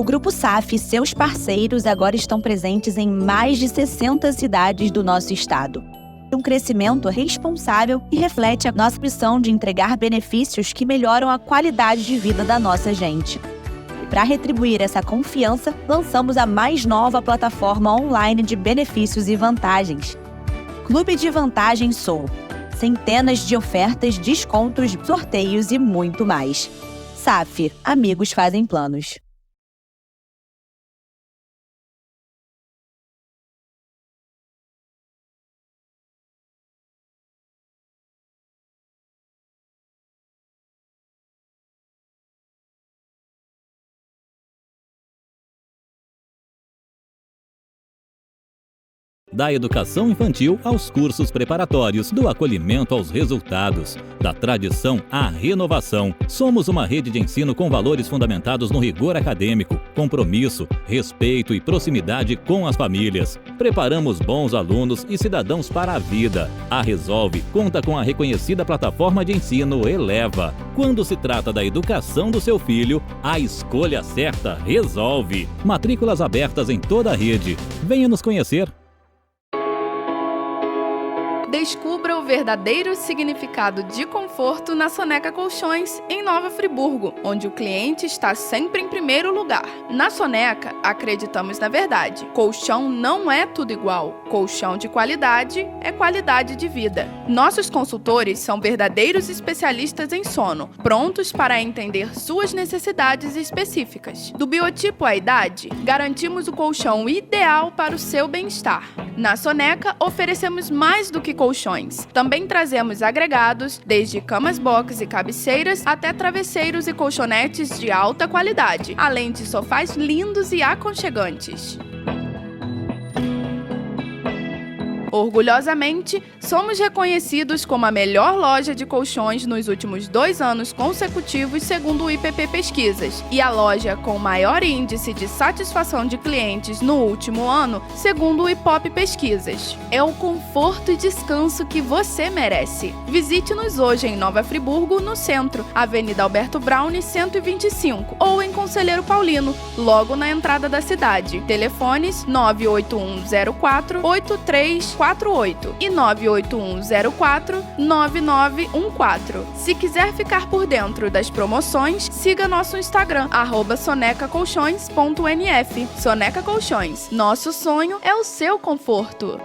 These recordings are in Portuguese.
O Grupo SAF e seus parceiros agora estão presentes em mais de 60 cidades do nosso estado. Um crescimento responsável e reflete a nossa missão de entregar benefícios que melhoram a qualidade de vida da nossa gente. E para retribuir essa confiança, lançamos a mais nova plataforma online de benefícios e vantagens. Clube de Vantagens Sou. Centenas de ofertas, descontos, sorteios e muito mais. SAF, amigos fazem planos. Da educação infantil aos cursos preparatórios, do acolhimento aos resultados, da tradição à renovação. Somos uma rede de ensino com valores fundamentados no rigor acadêmico, compromisso, respeito e proximidade com as famílias. Preparamos bons alunos e cidadãos para a vida. A Resolve conta com a reconhecida plataforma de ensino Eleva. Quando se trata da educação do seu filho, a escolha certa resolve. Matrículas abertas em toda a rede. Venha nos conhecer. Descubra o verdadeiro significado de conforto na Soneca Colchões, em Nova Friburgo, onde o cliente está sempre em primeiro lugar. Na Soneca, acreditamos na verdade. Colchão não é tudo igual. Colchão de qualidade é qualidade de vida. Nossos consultores são verdadeiros especialistas em sono, prontos para entender suas necessidades específicas. Do biotipo à idade, garantimos o colchão ideal para o seu bem-estar. Na Soneca, oferecemos mais do que colchões. Também trazemos agregados, desde camas box e cabeceiras até travesseiros e colchonetes de alta qualidade, além de sofás lindos e aconchegantes. Orgulhosamente, somos reconhecidos como a melhor loja de colchões nos últimos 2 anos consecutivos, segundo o IPP Pesquisas, e a loja com maior índice de satisfação de clientes no último ano, segundo o IPOP Pesquisas. É o conforto e descanso que você merece. Visite-nos hoje em Nova Friburgo, no centro, Avenida Alberto Braune, 125, ou em Conselheiro Paulino, logo na entrada da cidade. Telefones 98104-8348 e 98104-9914. Se quiser ficar por dentro das promoções, siga nosso Instagram, @sonecacolchões.nf. Soneca Colchões, nosso sonho é o seu conforto.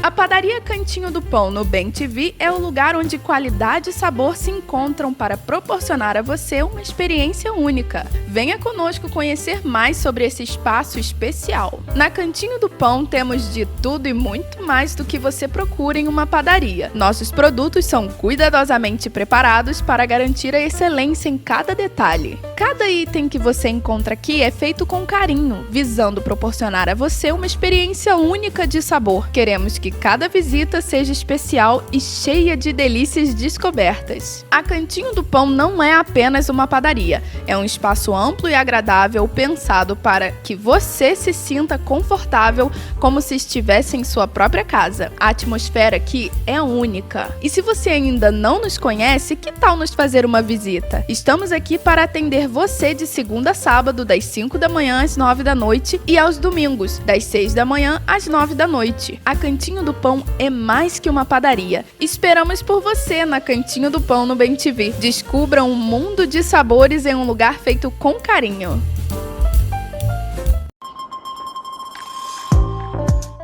A padaria Cantinho do Pão no Bem TV é o lugar onde qualidade e sabor se encontram para proporcionar a você uma experiência única. Venha conosco conhecer mais sobre esse espaço especial. Na Cantinho do Pão temos de tudo e muito mais do que você procura em uma padaria. Nossos produtos são cuidadosamente preparados para garantir a excelência em cada detalhe. Cada item que você encontra aqui é feito com carinho, visando proporcionar a você uma experiência única de sabor. Queremos que cada visita seja especial e cheia de delícias descobertas. A Cantinho do Pão não é apenas uma padaria, é um espaço amplo e agradável pensado para que você se sinta confortável como se estivesse em sua própria casa. A atmosfera aqui é única. E se você ainda não nos conhece, que tal nos fazer uma visita? Estamos aqui para atender você de segunda a sábado, das 5 da manhã às 9 da noite e aos domingos, das 6 da manhã às 9 da noite. A Cantinho do Pão é mais que uma padaria. Esperamos por você na Cantinho do Pão no Bem TV. Descubra um mundo de sabores em um lugar feito com carinho.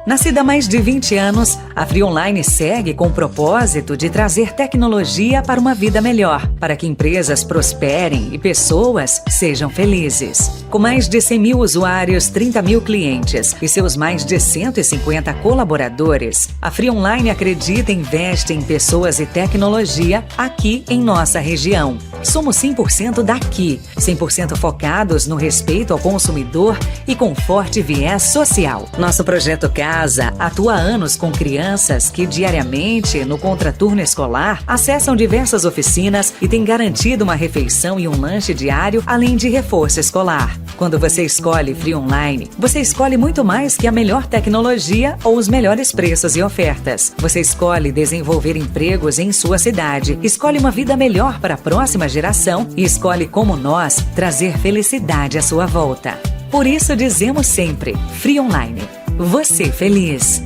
Nascida há mais de 20 anos, a Free Online segue com o propósito de trazer tecnologia para uma vida melhor, para que empresas prosperem e pessoas sejam felizes. Com mais de 100 mil usuários, 30 mil clientes e seus mais de 150 colaboradores, a Free Online acredita e investe em pessoas e tecnologia aqui em nossa região. Somos 100% daqui, 100% focados no respeito ao consumidor e com forte viés social. Nosso projeto Casa atua há anos com crianças que diariamente, no contraturno escolar, acessam diversas oficinas e tem garantido uma refeição e um lanche diário, além de reforço escolar. Quando você escolhe Free Online, você escolhe muito mais que a melhor tecnologia ou os melhores preços e ofertas. Você escolhe desenvolver empregos em sua cidade, escolhe uma vida melhor para a próxima geração e escolhe, como nós, trazer felicidade à sua volta. Por isso dizemos sempre, Free Online. Você feliz.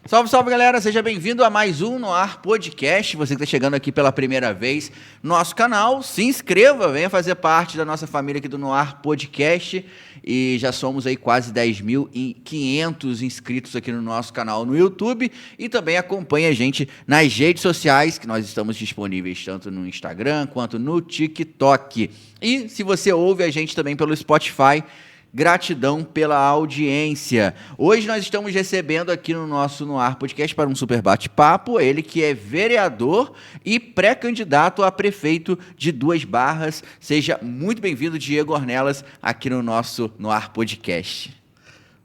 Salve, salve, galera! Seja bem-vindo a mais um No Ar Podcast. Você que está chegando aqui pela primeira vez no nosso canal, se inscreva, venha fazer parte da nossa família aqui do No Ar Podcast. E já somos aí quase 10.500 inscritos aqui no nosso canal no YouTube. E também acompanhe a gente nas redes sociais, que nós estamos disponíveis tanto no Instagram quanto no TikTok. E se você ouve a gente também pelo Spotify, gratidão pela audiência. Hoje nós estamos recebendo aqui no nosso No Ar Podcast para um super bate-papo, ele que é vereador e pré-candidato a prefeito de Duas Barras. Seja muito bem-vindo, Diego Ornelas, aqui no nosso No Ar Podcast.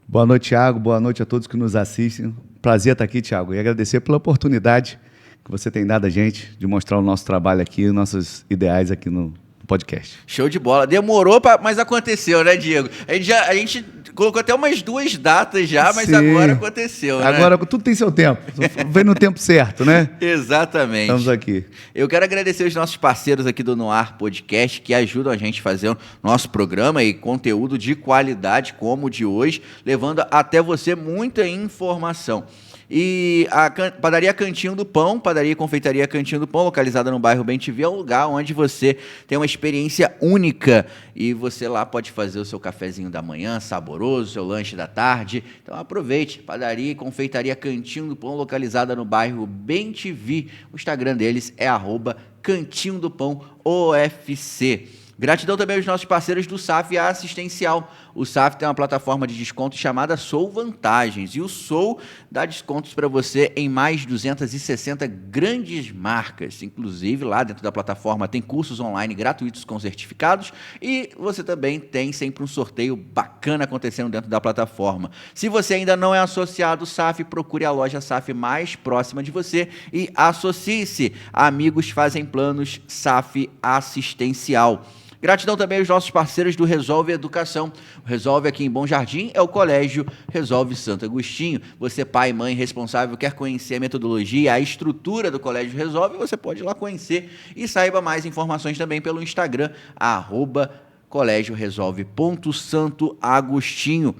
Boa noite, Thiago. Boa noite a todos que nos assistem. Prazer estar aqui, Thiago, e agradecer pela oportunidade que você tem dado a gente de mostrar o nosso trabalho aqui, nossos ideais aqui no podcast. Show de bola. Demorou, mas aconteceu, né, Diego? A gente colocou até umas 2 datas já, mas sim, agora aconteceu, né? Agora tudo tem seu tempo. Vem no tempo certo, né? Exatamente. Estamos aqui. Eu quero agradecer os nossos parceiros aqui do No Ar Podcast, que ajudam a gente a fazer o nosso programa e conteúdo de qualidade como o de hoje, levando até você muita informação. E a Padaria Cantinho do Pão, Padaria e Confeitaria Cantinho do Pão, localizada no bairro Bem-TV, é um lugar onde você tem uma experiência única e você lá pode fazer o seu cafezinho da manhã, saboroso, seu lanche da tarde. Então aproveite, Padaria e Confeitaria Cantinho do Pão, localizada no bairro Bem-TV. O Instagram deles é @Cantinho do Pão OFC. Gratidão também aos nossos parceiros do SAF Assistencial. O SAF tem uma plataforma de desconto chamada Sou Vantagens. E o Sou dá descontos para você em mais de 260 grandes marcas. Inclusive, lá dentro da plataforma tem cursos online gratuitos com certificados. E você também tem sempre um sorteio bacana acontecendo dentro da plataforma. Se você ainda não é associado ao SAF, procure a loja SAF mais próxima de você e associe-se. Amigos fazem planos SAF Assistencial. Gratidão também aos nossos parceiros do Resolve Educação. O Resolve aqui em Bom Jardim é o Colégio Resolve Santo Agostinho. Você, pai e mãe responsável, quer conhecer a metodologia, a estrutura do Colégio Resolve, você pode ir lá conhecer e saiba mais informações também pelo Instagram, @colégioresolve.santoagostinho.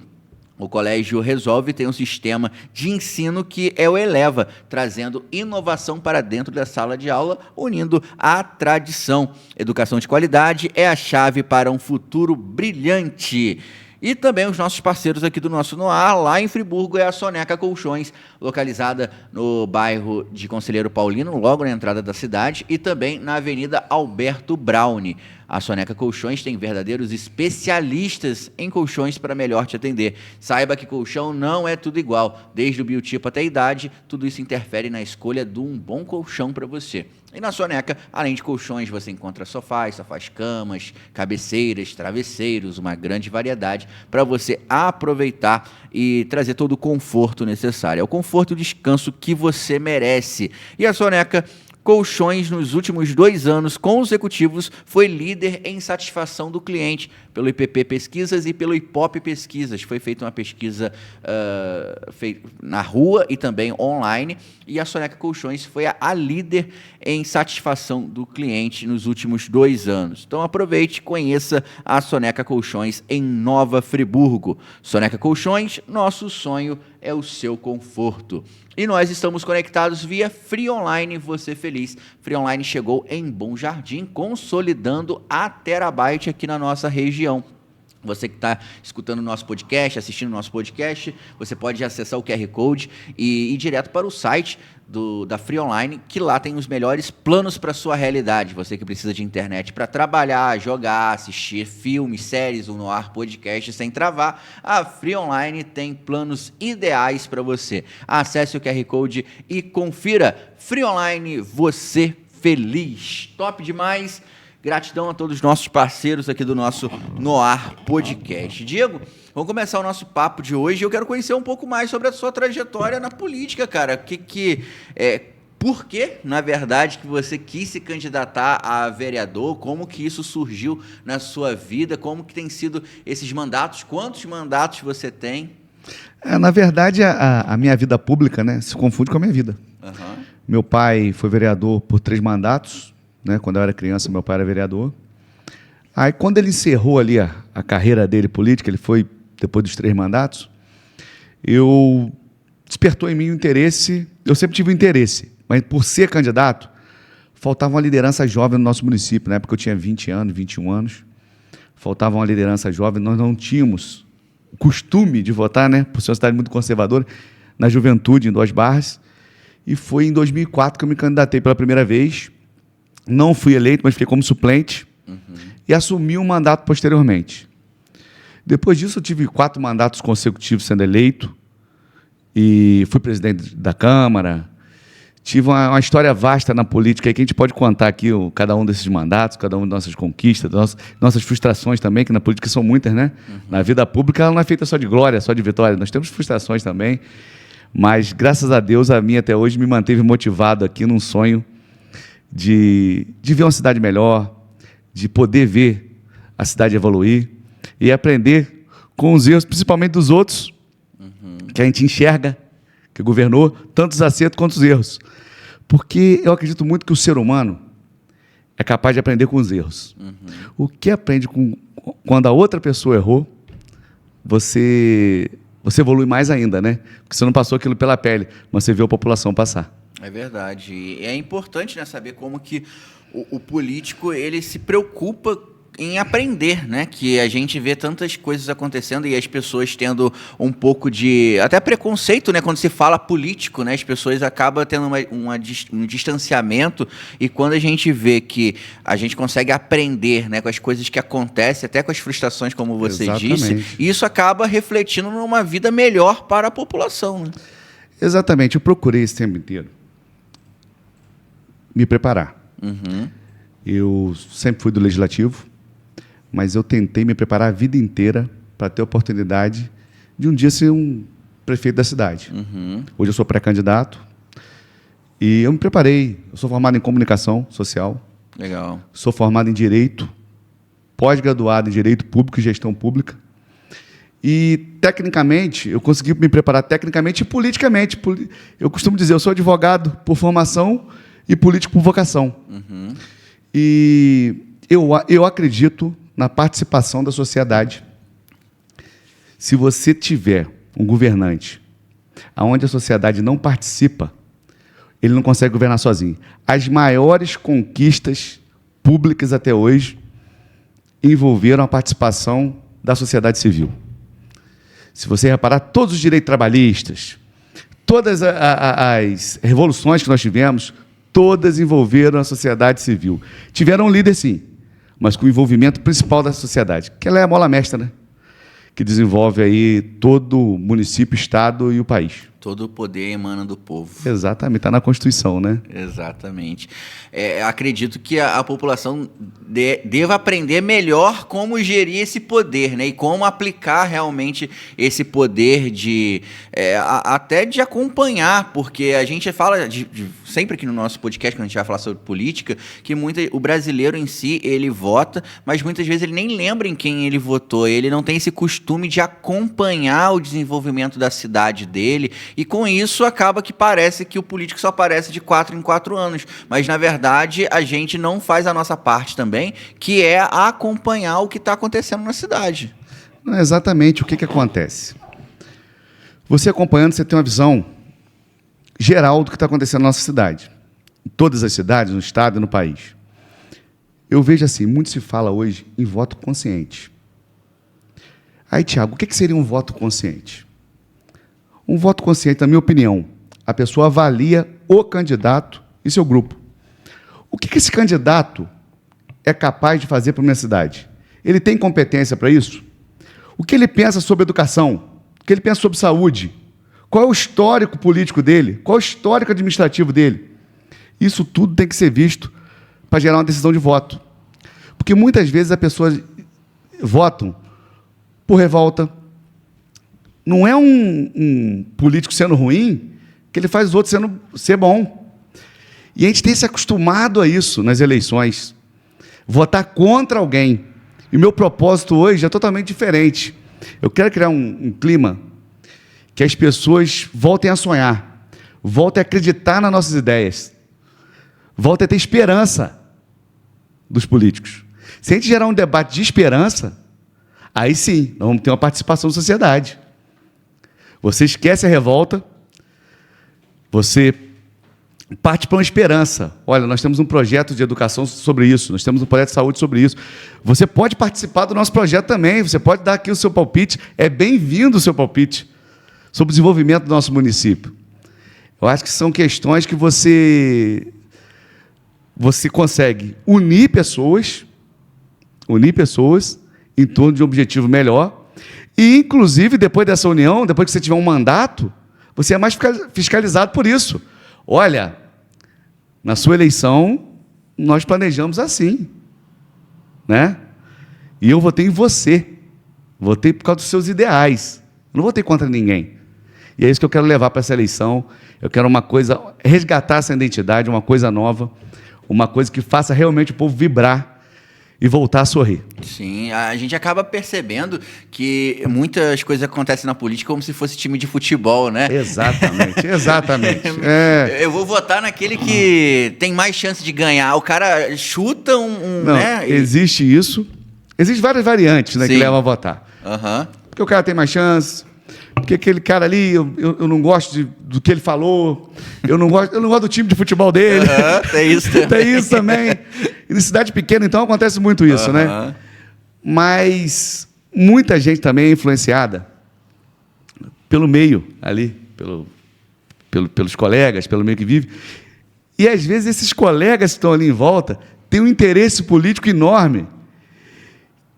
O Colégio Resolve tem um sistema de ensino que é o Eleva, trazendo inovação para dentro da sala de aula, unindo a tradição. Educação de qualidade é a chave para um futuro brilhante. E também os nossos parceiros aqui do nosso No Ar, lá em Friburgo, é a Soneca Colchões, localizada no bairro de Conselheiro Paulino, logo na entrada da cidade, e também na Avenida Alberto Braune. A Soneca Colchões tem verdadeiros especialistas em colchões para melhor te atender. Saiba que colchão não é tudo igual. Desde o biotipo até a idade, tudo isso interfere na escolha de um bom colchão para você. E na Soneca, além de colchões, você encontra sofás, camas, cabeceiras, travesseiros, uma grande variedade para você aproveitar e trazer todo o conforto necessário. É o conforto e o descanso que você merece. E a Soneca Colchões, nos últimos 2 anos consecutivos, foi líder em satisfação do cliente pelo IPP Pesquisas e pelo IPOP Pesquisas. Foi feita uma pesquisa na rua e também online, e a Soneca Colchões foi a líder em satisfação do cliente nos últimos 2 anos. Então aproveite e conheça a Soneca Colchões em Nova Friburgo. Soneca Colchões, nosso sonho é o seu conforto. E nós estamos conectados via Free Online, você feliz. Free Online chegou em Bom Jardim, consolidando a terabyte aqui na nossa região. Você que está escutando o nosso podcast, assistindo o nosso podcast, você pode acessar o QR Code e ir direto para o site da Free Online, que lá tem os melhores planos para a sua realidade. Você que precisa de internet para trabalhar, jogar, assistir filmes, séries, No Ar Podcast sem travar, a Free Online tem planos ideais para você. Acesse o QR Code e confira. Free Online, você feliz. Top demais. Gratidão a todos os nossos parceiros aqui do nosso No Ar Podcast. Diego, Vamos começar o nosso papo de hoje. Eu quero conhecer um pouco mais sobre a sua trajetória na política, cara. Por que, na verdade, que você quis se candidatar a vereador? Como que isso surgiu na sua vida? Como que tem sido esses mandatos? Quantos mandatos você tem? Na verdade, a minha vida pública, né, se confunde com a minha vida. Uhum. Meu pai foi vereador por 3 mandatos, né? Quando eu era criança, meu pai era vereador. Aí, quando ele encerrou ali a carreira dele política, ele foi depois dos 3 mandatos, despertou em mim o interesse. Eu sempre tive o interesse, mas por ser candidato, faltava uma liderança jovem no nosso município. Na época eu tinha 20 anos, 21 anos, faltava uma liderança jovem. Nós não tínhamos o costume de votar, né, por ser uma cidade muito conservadora, na juventude, em Duas Barras. E foi em 2004 que eu me candidatei pela primeira vez. Não fui eleito, mas fiquei como suplente. E assumi um mandato posteriormente. Depois disso, eu tive 4 mandatos consecutivos sendo eleito. E fui presidente da Câmara. Tive uma história vasta na política aí, que a gente pode contar aqui cada um desses mandatos, cada uma das nossas conquistas, nossas frustrações também, que na política são muitas, né? Na vida pública ela não é feita só de glória, só de vitória. Nós temos frustrações também. Mas, graças a Deus, a minha até hoje me manteve motivado aqui num sonho de ver uma cidade melhor, de poder ver a cidade evoluir e aprender com os erros, principalmente dos outros, que a gente enxerga, que governou, tanto os acertos quanto os erros. Porque eu acredito muito que o ser humano é capaz de aprender com os erros. O que aprende quando a outra pessoa errou, você evolui mais ainda, né? Porque você não passou aquilo pela pele, mas você viu a população passar. É verdade. E é importante, né, saber como que o político ele se preocupa em aprender, né? Que a gente vê tantas coisas acontecendo e as pessoas tendo um pouco de até preconceito, né? Quando se fala político, né? As pessoas acabam tendo um distanciamento, e quando a gente vê que a gente consegue aprender, né, com as coisas que acontecem, até com as frustrações, como você disse, isso acaba refletindo numa vida melhor para a população, né? Exatamente. Eu procurei esse tempo inteiro me preparar. Eu sempre fui do Legislativo, mas eu tentei me preparar a vida inteira para ter a oportunidade de um dia ser um prefeito da cidade. Hoje eu sou pré-candidato e eu me preparei. Eu sou formado em comunicação social. Legal. Sou formado em Direito, pós-graduado em Direito Público e Gestão Pública. E, tecnicamente, eu consegui me preparar tecnicamente e politicamente. Eu costumo dizer, eu sou advogado por formação e político por vocação. E eu acredito na participação da sociedade. Se você tiver um governante onde a sociedade não participa, ele não consegue governar sozinho. As maiores conquistas públicas até hoje envolveram a participação da sociedade civil. Se você reparar, todos os direitos trabalhistas, todas as revoluções que nós tivemos, todas envolveram a sociedade civil. Tiveram um líder, sim, mas com o envolvimento principal da sociedade, que ela é a mola mestra, né? Que desenvolve aí todo o município, estado e o país. Todo o poder emana do povo. Exatamente, está na Constituição, né? Exatamente. Acredito que a população deva aprender melhor como gerir esse poder, né? E como aplicar realmente esse poder até de acompanhar, porque a gente fala sempre aqui no nosso podcast, quando a gente vai falar sobre política, que o brasileiro em si, ele vota, mas muitas vezes ele nem lembra em quem ele votou, ele não tem esse costume de acompanhar o desenvolvimento da cidade dele. E com isso acaba que parece que o político só aparece de 4 em 4 anos. Mas, na verdade, a gente não faz a nossa parte também, que é acompanhar o que está acontecendo na cidade. Não, exatamente o que acontece. Você acompanhando, você tem uma visão geral do que está acontecendo na nossa cidade. Em todas as cidades, no estado e no país. Eu vejo assim, muito se fala hoje em voto consciente. Aí, Tiago, o que seria um voto consciente? Um voto consciente, na minha opinião, a pessoa avalia o candidato e seu grupo. O que esse candidato é capaz de fazer para a minha cidade? Ele tem competência para isso? O que ele pensa sobre educação? O que ele pensa sobre saúde? Qual é o histórico político dele? Qual é o histórico administrativo dele? Isso tudo tem que ser visto para gerar uma decisão de voto. Porque muitas vezes as pessoas votam por revolta, não é um político sendo ruim que ele faz os outros ser bom. E a gente tem se acostumado a isso nas eleições. Votar contra alguém. E o meu propósito hoje é totalmente diferente. Eu quero criar um clima que as pessoas voltem a sonhar, voltem a acreditar nas nossas ideias, voltem a ter esperança dos políticos. Se a gente gerar um debate de esperança, aí sim, nós vamos ter uma participação da sociedade. Você esquece a revolta, você parte para uma esperança. Olha, nós temos um projeto de educação sobre isso, nós temos um projeto de saúde sobre isso. Você pode participar do nosso projeto também, você pode dar aqui o seu palpite, é bem-vindo o seu palpite sobre o desenvolvimento do nosso município. Eu acho que são questões que você consegue unir pessoas em torno de um objetivo melhor e, inclusive, depois dessa união, depois que você tiver um mandato, você é mais fiscalizado por isso. Olha, na sua eleição, nós planejamos assim, né? E eu votei em você, votei por causa dos seus ideais, não votei contra ninguém. E é isso que eu quero levar para essa eleição. Eu quero uma coisa, resgatar essa identidade, uma coisa nova, uma coisa que faça realmente o povo vibrar e voltar a sorrir. Sim, a gente acaba percebendo que muitas coisas acontecem na política como se fosse time de futebol, né? Exatamente, exatamente. Eu vou votar naquele que tem mais chance de ganhar. O cara chuta Não, né? Existe isso. Existem várias variantes, né, que levam a votar. Uhum. Porque o cara tem mais chance, porque aquele cara ali, eu não gosto do que ele falou, eu não gosto do time de futebol dele. Tem isso também. Tem isso também. E em cidade pequena, então, acontece muito isso, né? Mas muita gente também é influenciada pelo meio ali, pelos colegas, pelo meio que vive. E, às vezes, esses colegas que estão ali em volta têm um interesse político enorme. O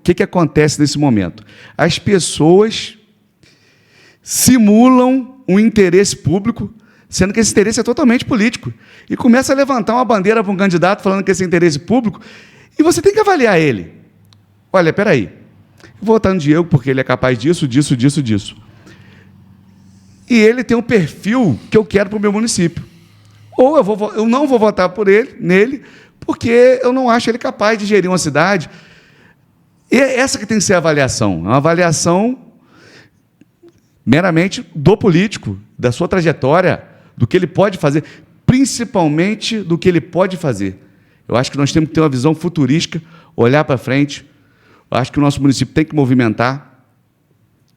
que acontece nesse momento? As pessoas simulam um interesse público, sendo que esse interesse é totalmente político, e começa a levantar uma bandeira para um candidato falando que esse é interesse público, e você tem que avaliar ele. Olha, espera aí, eu vou votar no Diego porque ele é capaz disso. E ele tem um perfil que eu quero para o meu município. Ou eu não vou votar nele, porque eu não acho ele capaz de gerir uma cidade. E é essa que tem que ser a avaliação. É uma avaliação meramente do político, da sua trajetória, do que ele pode fazer, principalmente do que ele pode fazer. Eu acho que nós temos que ter uma visão futurística, olhar para frente. Eu acho que o nosso município tem que movimentar.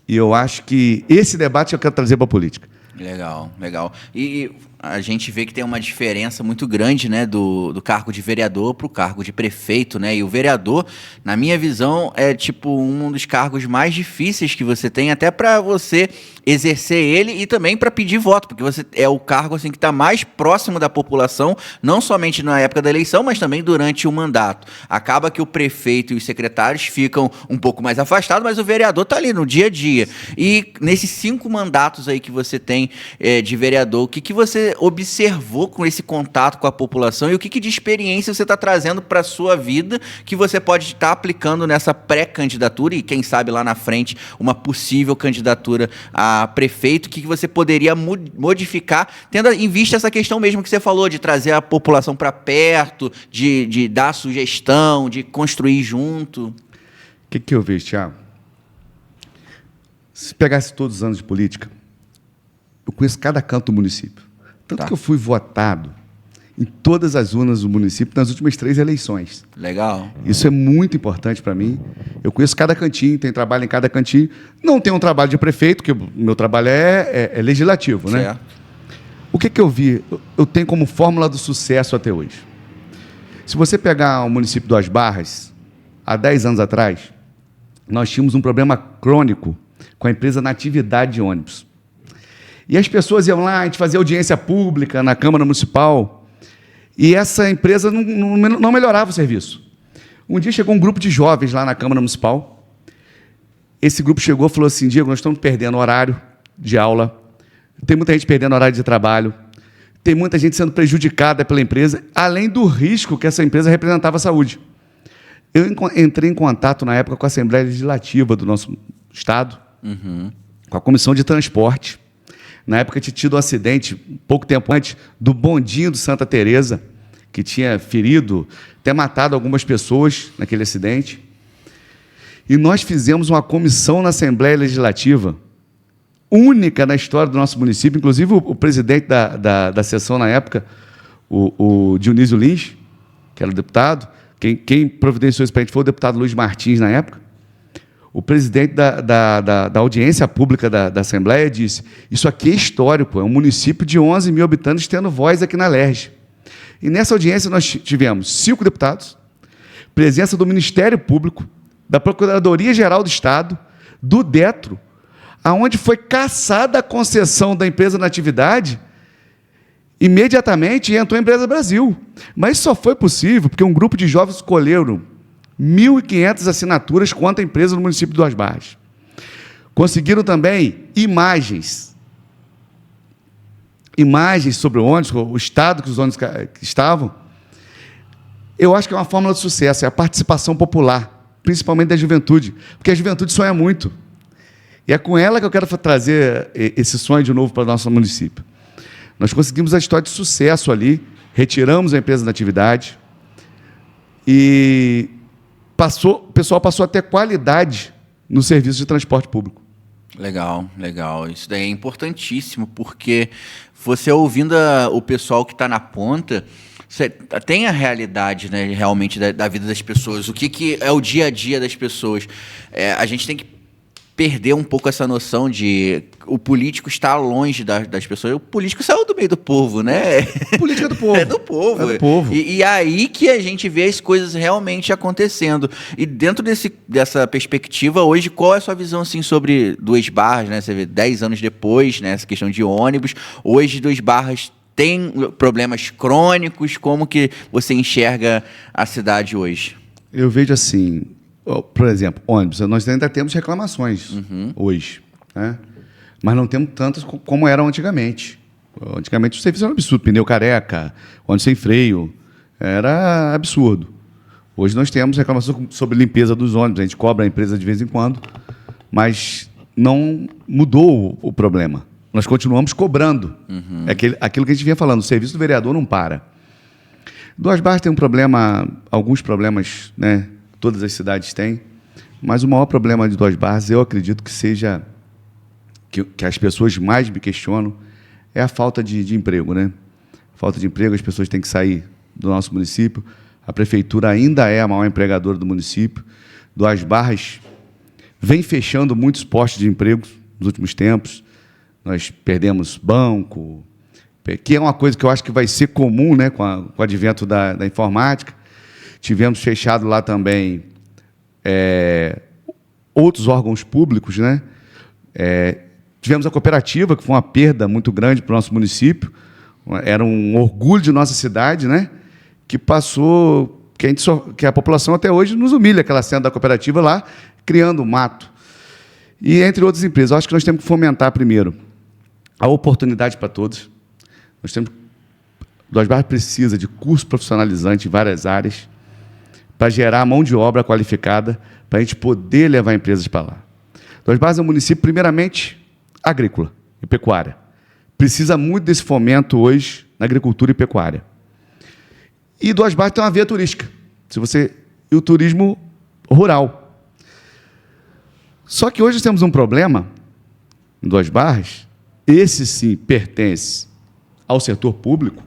E eu acho que esse debate eu quero trazer para a política. Legal, legal. E a gente vê que tem uma diferença muito grande, né, do cargo de vereador para o cargo de prefeito, né? E o vereador, na minha visão, é tipo um dos cargos mais difíceis que você tem, até para você exercer ele e também para pedir voto, porque você é o cargo assim que está mais próximo da população, não somente na época da eleição, mas também durante o mandato. Acaba que o prefeito e os secretários ficam um pouco mais afastados, mas o vereador está ali no dia a dia. E nesses 5 mandatos aí que você tem de vereador, o que você observou com esse contato com a população e o que de experiência você está trazendo para a sua vida que você pode estar aplicando nessa pré-candidatura e, quem sabe, lá na frente, uma possível candidatura a prefeito, o que você poderia modificar, tendo em vista essa questão mesmo que você falou, de trazer a população para perto, de dar sugestão, de construir junto? O que eu vejo, Thiago? Se pegasse todos os anos de política, eu conheço cada canto do município. Tanto que eu fui votado em todas as urnas do município nas últimas 3 eleições. Legal. Isso é muito importante para mim. Eu conheço cada cantinho, tenho trabalho em cada cantinho. Não tenho um trabalho de prefeito, porque o meu trabalho é legislativo, né? Certo. O que eu vi? Eu tenho como fórmula do sucesso até hoje. Se você pegar o município de Duas Barras, há 10 anos atrás, nós tínhamos um problema crônico com a empresa Natividade de ônibus. E as pessoas iam lá, a gente fazia audiência pública na Câmara Municipal, e essa empresa não melhorava o serviço. Um dia chegou um grupo de jovens lá na Câmara Municipal. Esse grupo chegou e falou assim: Diego, nós estamos perdendo horário de aula, tem muita gente perdendo horário de trabalho, tem muita gente sendo prejudicada pela empresa, além do risco que essa empresa representava à saúde. Eu entrei em contato, na época, com a Assembleia Legislativa do nosso Estado, com a Comissão de Transporte. Na época, tinha tido um acidente, pouco tempo antes, do bondinho do Santa Teresa, que tinha ferido, até matado algumas pessoas naquele acidente. E nós fizemos uma comissão na Assembleia Legislativa, única na história do nosso município, inclusive o presidente da sessão na época, o Dionísio Lins, que era o deputado, quem providenciou isso para a gente foi o deputado Luiz Martins, na época. O presidente da audiência pública da Assembleia disse: isso aqui é histórico, é um município de 11 mil habitantes tendo voz aqui na LERJ. E nessa audiência nós tivemos 5 deputados, presença do Ministério Público, da Procuradoria-Geral do Estado, do DETRO, aonde foi cassada a concessão da empresa na atividade, imediatamente entrou a Empresa Brasil. Mas isso só foi possível porque um grupo de jovens escolheram 1.500 assinaturas contra a empresa no município de Duas Barras. Conseguiram também imagens sobre o ônibus, o estado que os ônibus estavam. Eu acho que é uma fórmula de sucesso, é a participação popular, principalmente da juventude, porque a juventude sonha muito. E é com ela que eu quero trazer esse sonho de novo para o nosso município. Nós conseguimos a história de sucesso ali, retiramos a empresa da atividade e o pessoal passou a ter qualidade no serviço de transporte público. Legal, legal. Isso daí é importantíssimo, porque você ouvindo o pessoal que está na ponta, você tem a realidade, né, realmente da vida das pessoas, o que é o dia a dia das pessoas. A gente tem que perder um pouco essa noção de o político está longe das pessoas. O político saiu do meio do povo, né? Política é do povo. É do povo. É do povo. E aí que a gente vê as coisas realmente acontecendo. E dentro dessa perspectiva, hoje, qual é a sua visão assim, sobre Duas Barras, né? Você vê 10 anos depois, né, essa questão de ônibus. Hoje, Duas Barras tem problemas crônicos. Como que você enxerga a cidade hoje? Eu vejo assim, por exemplo, ônibus. Nós ainda temos reclamações hoje, né? Mas não temos tantas como eram antigamente. Antigamente o serviço era um absurdo, pneu careca, ônibus sem freio, era absurdo. Hoje nós temos reclamações sobre limpeza dos ônibus, a gente cobra a empresa de vez em quando, mas não mudou o problema. Nós continuamos cobrando. Aquilo que a gente vinha falando, o serviço do vereador não para. Duas Barras tem um problema, alguns problemas, né? Todas as cidades têm, mas o maior problema de Duas Barras, eu acredito que seja, que as pessoas mais me questionam, é a falta de emprego, né? Falta de emprego, as pessoas têm que sair do nosso município, a prefeitura ainda é a maior empregadora do município, Duas Barras vem fechando muitos postos de emprego nos últimos tempos, nós perdemos banco, que é uma coisa que eu acho que vai ser comum, né, com o advento da informática. Tivemos fechado lá também outros órgãos públicos, né? Tivemos a cooperativa, que foi uma perda muito grande para o nosso município, era um orgulho de nossa cidade, né? Que passou, que a população até hoje nos humilha, aquela cena da cooperativa lá, criando mato. E entre outras empresas, eu acho que nós temos que fomentar primeiro a oportunidade para todos. Duas Barras precisa de curso profissionalizante em várias áreas, para gerar mão de obra qualificada, para a gente poder levar empresas para lá. Duas Barras é um município, primeiramente, agrícola e pecuária. Precisa muito desse fomento hoje na agricultura e pecuária. E Duas Barras tem uma via turística, e o turismo rural. Só que hoje temos um problema em Duas Barras, esse sim pertence ao setor público,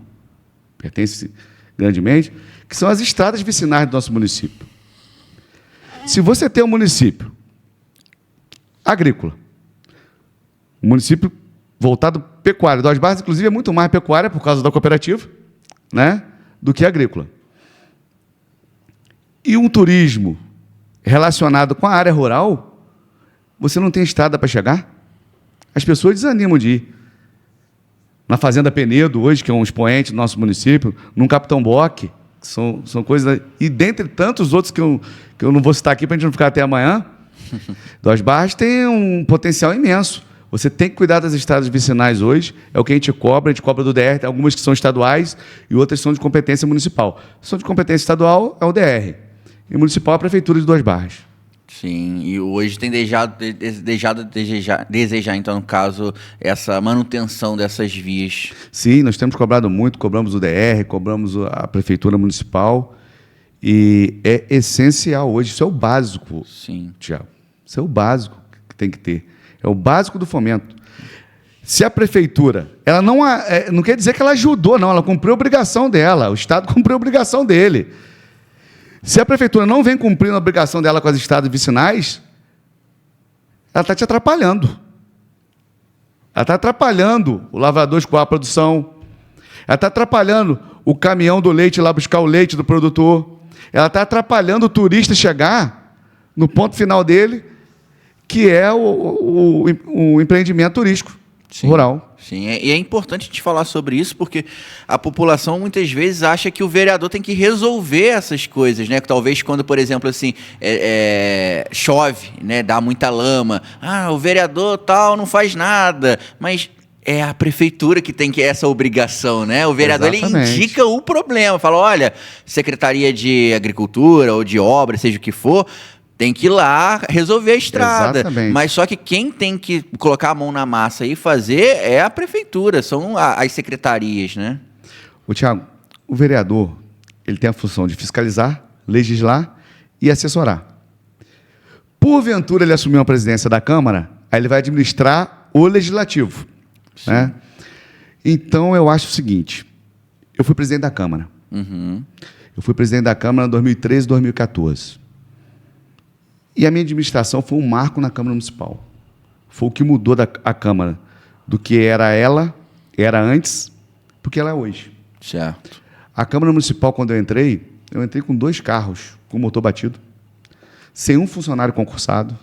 pertence grandemente, que são as estradas vicinais do nosso município. Se você tem um município agrícola, um município voltado pecuário, Duas Barras, inclusive, é muito mais pecuária por causa da cooperativa, né, do que agrícola. E um turismo relacionado com a área rural, você não tem estrada para chegar, as pessoas desanimam de ir. Na Fazenda Penedo, hoje, que é um expoente do nosso município, num Capitão Bock, são coisas... E dentre tantos outros que eu não vou citar aqui para a gente não ficar até amanhã, Duas Barras tem um potencial imenso. Você tem que cuidar das estradas vicinais hoje, é o que a gente cobra do DR, tem algumas que são estaduais e outras são de competência municipal. Se são de competência estadual, é o DR. e municipal a Prefeitura de Duas Barras. Sim, e hoje tem desejar, então, no caso, essa manutenção dessas vias. Sim, nós temos cobrado muito, cobramos o DR, cobramos a Prefeitura Municipal, e é essencial hoje, isso é o básico, Sim. Tiago. Isso é o básico que tem que ter. É o básico do fomento. Se a Prefeitura, ela não quer dizer que ela ajudou, não, ela cumpriu a obrigação dela, o Estado cumpriu a obrigação dele. Se a Prefeitura não vem cumprindo a obrigação dela com as estados vicinais, ela está te atrapalhando. Ela está atrapalhando o lavrador escoar a produção. Ela está atrapalhando o caminhão do leite lá buscar o leite do produtor. Ela está atrapalhando o turista chegar no ponto final dele, que é o empreendimento turístico. Sim, rural. Sim, e é importante te falar sobre isso, porque a população muitas vezes acha que o vereador tem que resolver essas coisas, né? Talvez quando, por exemplo, assim, chove, né? Dá muita lama. O vereador tal não faz nada, mas é a prefeitura que tem essa obrigação, né? O vereador ele indica o problema, fala, olha, Secretaria de Agricultura ou de Obra, seja o que for, tem que ir lá resolver a estrada. Exatamente. Mas só que quem tem que colocar a mão na massa e fazer é a prefeitura, são as secretarias, né? Tiago, o vereador ele tem a função de fiscalizar, legislar e assessorar. Porventura ele assumiu a presidência da Câmara, aí ele vai administrar o legislativo. Né? Então, eu acho o seguinte, eu fui presidente da Câmara. Uhum. Eu fui presidente da Câmara em 2013 e 2014. E a minha administração foi um marco na Câmara Municipal. Foi o que mudou a Câmara do que era antes, porque ela é hoje. Certo. A Câmara Municipal, quando eu entrei com 2 carros com motor batido, sem um funcionário concursado,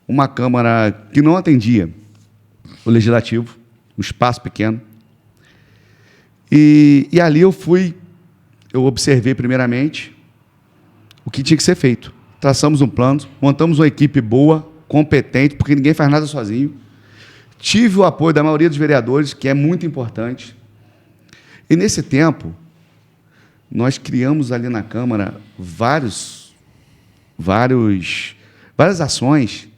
uma Câmara que não atendia o Legislativo, um espaço pequeno. E ali eu observei primeiramente o que tinha que ser feito. Traçamos um plano, montamos uma equipe boa, competente, porque ninguém faz nada sozinho. Tive o apoio da maioria dos vereadores, que é muito importante. E, nesse tempo, nós criamos ali na Câmara várias ações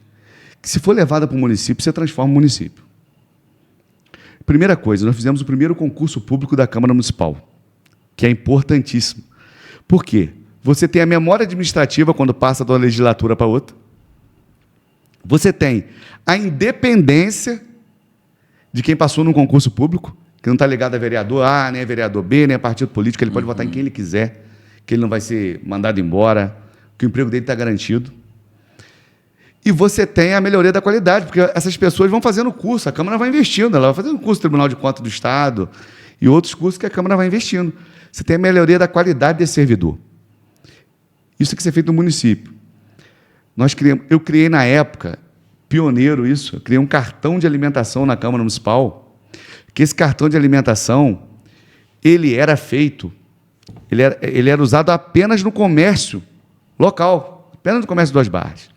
que, se for levada para o município, você transforma o município. Primeira coisa, nós fizemos o primeiro concurso público da Câmara Municipal, que é importantíssimo. Por quê? Você tem a memória administrativa quando passa de uma legislatura para outra. Você tem a independência de quem passou num concurso público, que não está ligado a vereador A, nem a vereador B, nem a partido político, ele pode votar em quem ele quiser, que ele não vai ser mandado embora, que o emprego dele está garantido. E você tem a melhoria da qualidade, porque essas pessoas vão fazendo curso, a Câmara vai investindo, ela vai fazendo curso do Tribunal de Contas do Estado e outros cursos que a Câmara vai investindo. Você tem a melhoria da qualidade desse servidor. Isso tem que ser feito no município. Eu criei na época, pioneiro isso, eu criei um cartão de alimentação na Câmara Municipal, que esse cartão de alimentação, ele era usado apenas no comércio local, apenas no comércio de Duas Barras.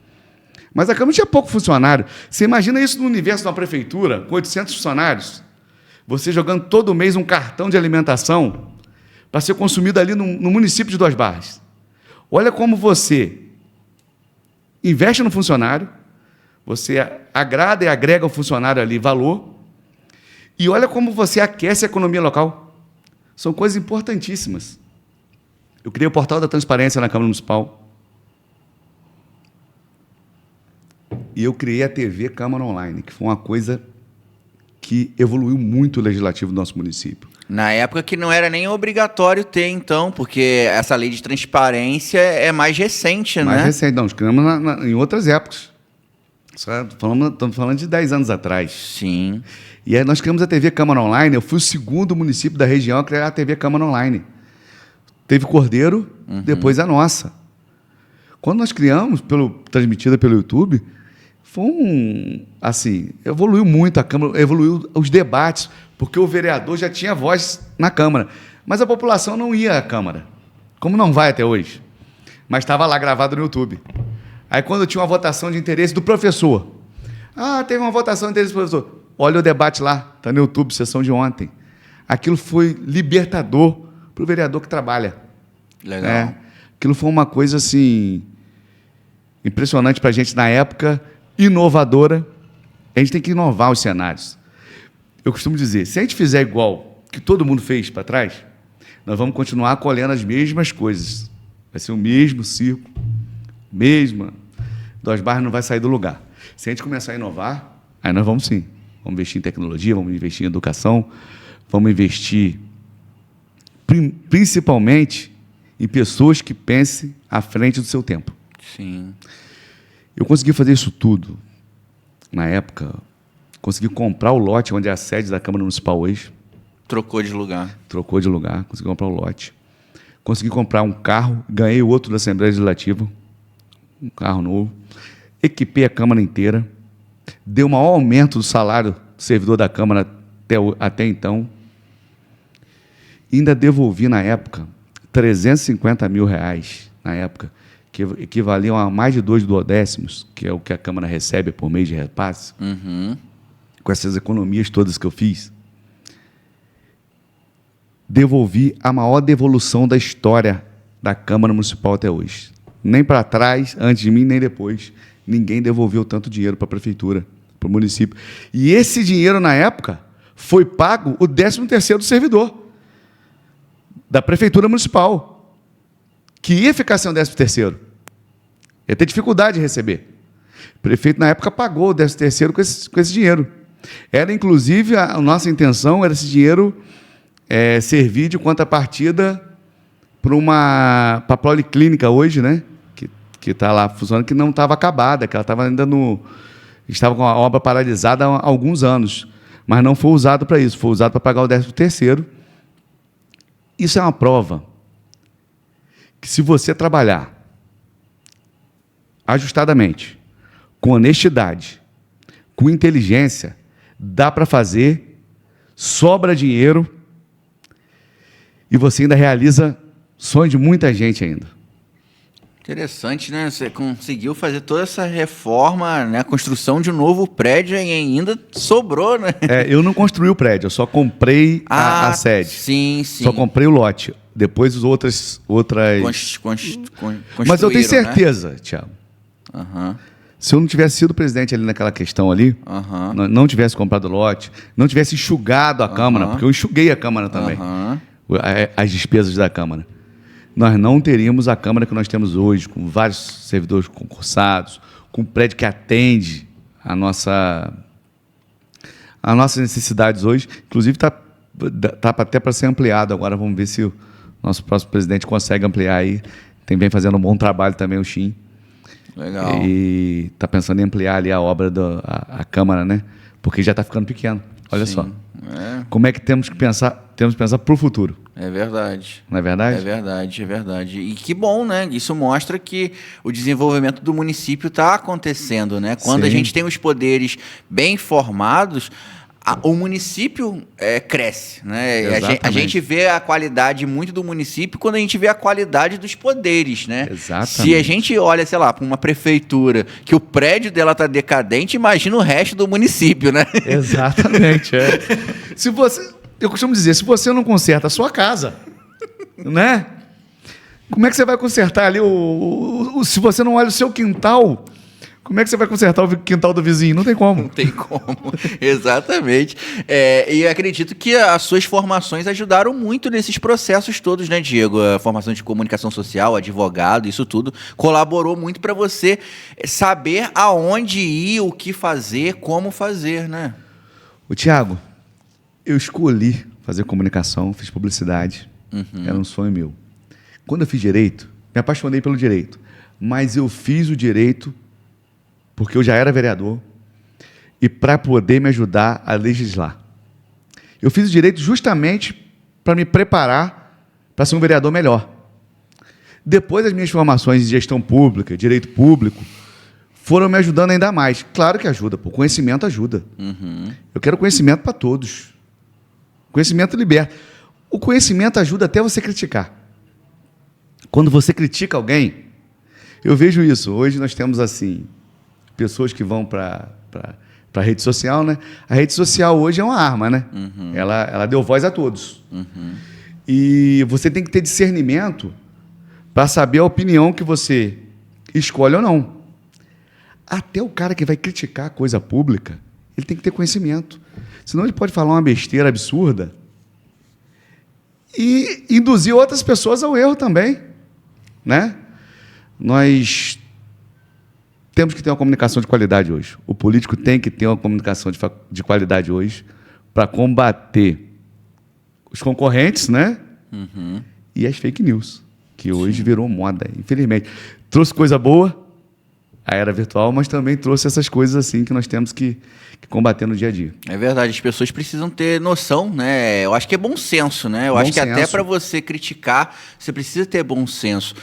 Mas a Câmara tinha pouco funcionário. Você imagina isso no universo de uma prefeitura, com 800 funcionários, você jogando todo mês um cartão de alimentação para ser consumido ali no município de Duas Barras. Olha como você investe no funcionário, você agrada e agrega ao funcionário ali valor, e olha como você aquece a economia local. São coisas importantíssimas. Eu criei o portal da transparência na Câmara Municipal. E eu criei a TV Câmara Online, que foi uma coisa que evoluiu muito o legislativo do nosso município. Na época que não era nem obrigatório ter, então, porque essa lei de transparência é mais recente, né? Mais recente, não, nós criamos em outras épocas. Estamos falando de 10 anos atrás. Sim. E aí nós criamos a TV Câmara Online, eu fui o segundo município da região a criar a TV Câmara Online. Teve Cordeiro, depois a nossa. Quando nós criamos, transmitida pelo YouTube, foi evoluiu muito a Câmara, evoluiu os debates, porque o vereador já tinha voz na Câmara. Mas a população não ia à Câmara, como não vai até hoje. Mas estava lá gravado no YouTube. Aí, quando tinha uma votação de interesse do professor, teve uma votação de interesse do professor, olha o debate lá, está no YouTube, sessão de ontem. Aquilo foi libertador para o vereador que trabalha. Legal. Aquilo foi uma coisa assim impressionante para a gente na época, inovadora. A gente tem que inovar os cenários. Eu costumo dizer, se a gente fizer igual que todo mundo fez para trás, nós vamos continuar colhendo as mesmas coisas. Vai ser o mesmo ciclo, mesma. Duas Barras não vai sair do lugar. Se a gente começar a inovar, aí nós vamos sim. Vamos investir em tecnologia, vamos investir em educação, vamos investir principalmente em pessoas que pensem à frente do seu tempo. Sim. Eu consegui fazer isso tudo. Na época, consegui comprar o lote onde é a sede da Câmara Municipal hoje. Trocou de lugar. Trocou de lugar, consegui comprar o lote. Consegui comprar um carro, ganhei outro da Assembleia Legislativa, um carro novo. Equipei a Câmara inteira. Dei o maior aumento do salário do servidor da Câmara até então. E ainda devolvi, na época, R$350 mil, na época, que equivaliam a mais de 2 duodécimos, que é o que a Câmara recebe por mês de repasse, com essas economias todas que eu fiz. Devolvi a maior devolução da história da Câmara Municipal até hoje. Nem para trás, antes de mim, nem depois. Ninguém devolveu tanto dinheiro para a Prefeitura, para o município. E esse dinheiro, na época, foi pago o 13º do servidor da Prefeitura Municipal, que ia ficar sem o 13º. Ia ter dificuldade de receber. O prefeito, na época, pagou o 13º com esse dinheiro. Era, inclusive, a nossa intenção era esse dinheiro servir de contrapartida para a policlínica hoje, né? Que está lá funcionando, que não estava acabada, que ela estava ainda estava com a obra paralisada há alguns anos, mas não foi usado para isso, foi usado para pagar o 13º. Isso é uma prova que, se você trabalhar ajustadamente, com honestidade, com inteligência, dá para fazer, sobra dinheiro e você ainda realiza sonho de muita gente ainda. Interessante, né? Você conseguiu fazer toda essa reforma, né? A construção de um novo prédio e ainda sobrou, né? Eu não construí o prédio, eu só comprei a sede. Sim. Só comprei o lote. Depois as outras... Mas eu tenho certeza, né, Thiago. Se eu não tivesse sido presidente ali naquela questão ali, não tivesse comprado o lote, não tivesse enxugado a Câmara, porque eu enxuguei a Câmara também, as despesas da Câmara, nós não teríamos a Câmara que nós temos hoje, com vários servidores concursados, com um prédio que atende a nossas necessidades hoje. Inclusive, está até para ser ampliado agora. Vamos ver se o nosso próximo presidente consegue ampliar aí. Vem fazendo um bom trabalho também, o Xim. Legal. E está pensando em ampliar ali a obra da Câmara, né? Porque já está ficando pequeno. Olha só. Como é que temos que pensar? Temos que pensar para o futuro. É verdade. Não é verdade? É verdade. E que bom, né? Isso mostra que o desenvolvimento do município está acontecendo, né? Quando a gente tem os poderes bem formados, o município cresce, né? A gente vê a qualidade muito do município quando a gente vê a qualidade dos poderes, né? Exatamente. Se a gente olha, sei lá, para uma prefeitura que o prédio dela está decadente, imagina o resto do município, né? Exatamente. Eu costumo dizer, se você não conserta a sua casa, né? Como é que você vai consertar ali se você não olha o seu quintal? Como é que você vai consertar o quintal do vizinho? Não tem como. Não tem como, exatamente. E acredito que as suas formações ajudaram muito nesses processos todos, né, Diego? A formação de comunicação social, advogado, isso tudo colaborou muito para você saber aonde ir, o que fazer, como fazer, né? Tiago, eu escolhi fazer comunicação, fiz publicidade, era um sonho meu. Quando eu fiz direito, me apaixonei pelo direito, mas eu fiz o direito porque eu já era vereador e para poder me ajudar a legislar. Eu fiz o direito justamente para me preparar para ser um vereador melhor. Depois, as minhas formações em gestão pública, direito público, foram me ajudando ainda mais. Claro que ajuda, o conhecimento ajuda. Eu quero conhecimento para todos. Conhecimento liberta. O conhecimento ajuda até você criticar. Quando você critica alguém, eu vejo isso. Hoje nós temos, assim, pessoas que vão para a rede social, né? A rede social hoje é uma arma, né? Ela deu voz a todos. E você tem que ter discernimento para saber a opinião que você escolhe ou não. Até o cara que vai criticar a coisa pública, ele tem que ter conhecimento. Senão ele pode falar uma besteira absurda e induzir outras pessoas ao erro também, né? Nós temos que ter uma comunicação de qualidade hoje. O político tem que ter uma comunicação de qualidade hoje para combater os concorrentes, né? E as fake news, que hoje virou moda, infelizmente. Trouxe coisa boa, a era virtual, mas também trouxe essas coisas assim que nós temos que combater no dia a dia. É verdade, as pessoas precisam ter noção, né? Eu acho que é bom senso, né? Eu acho que até para você criticar, você precisa ter bom senso.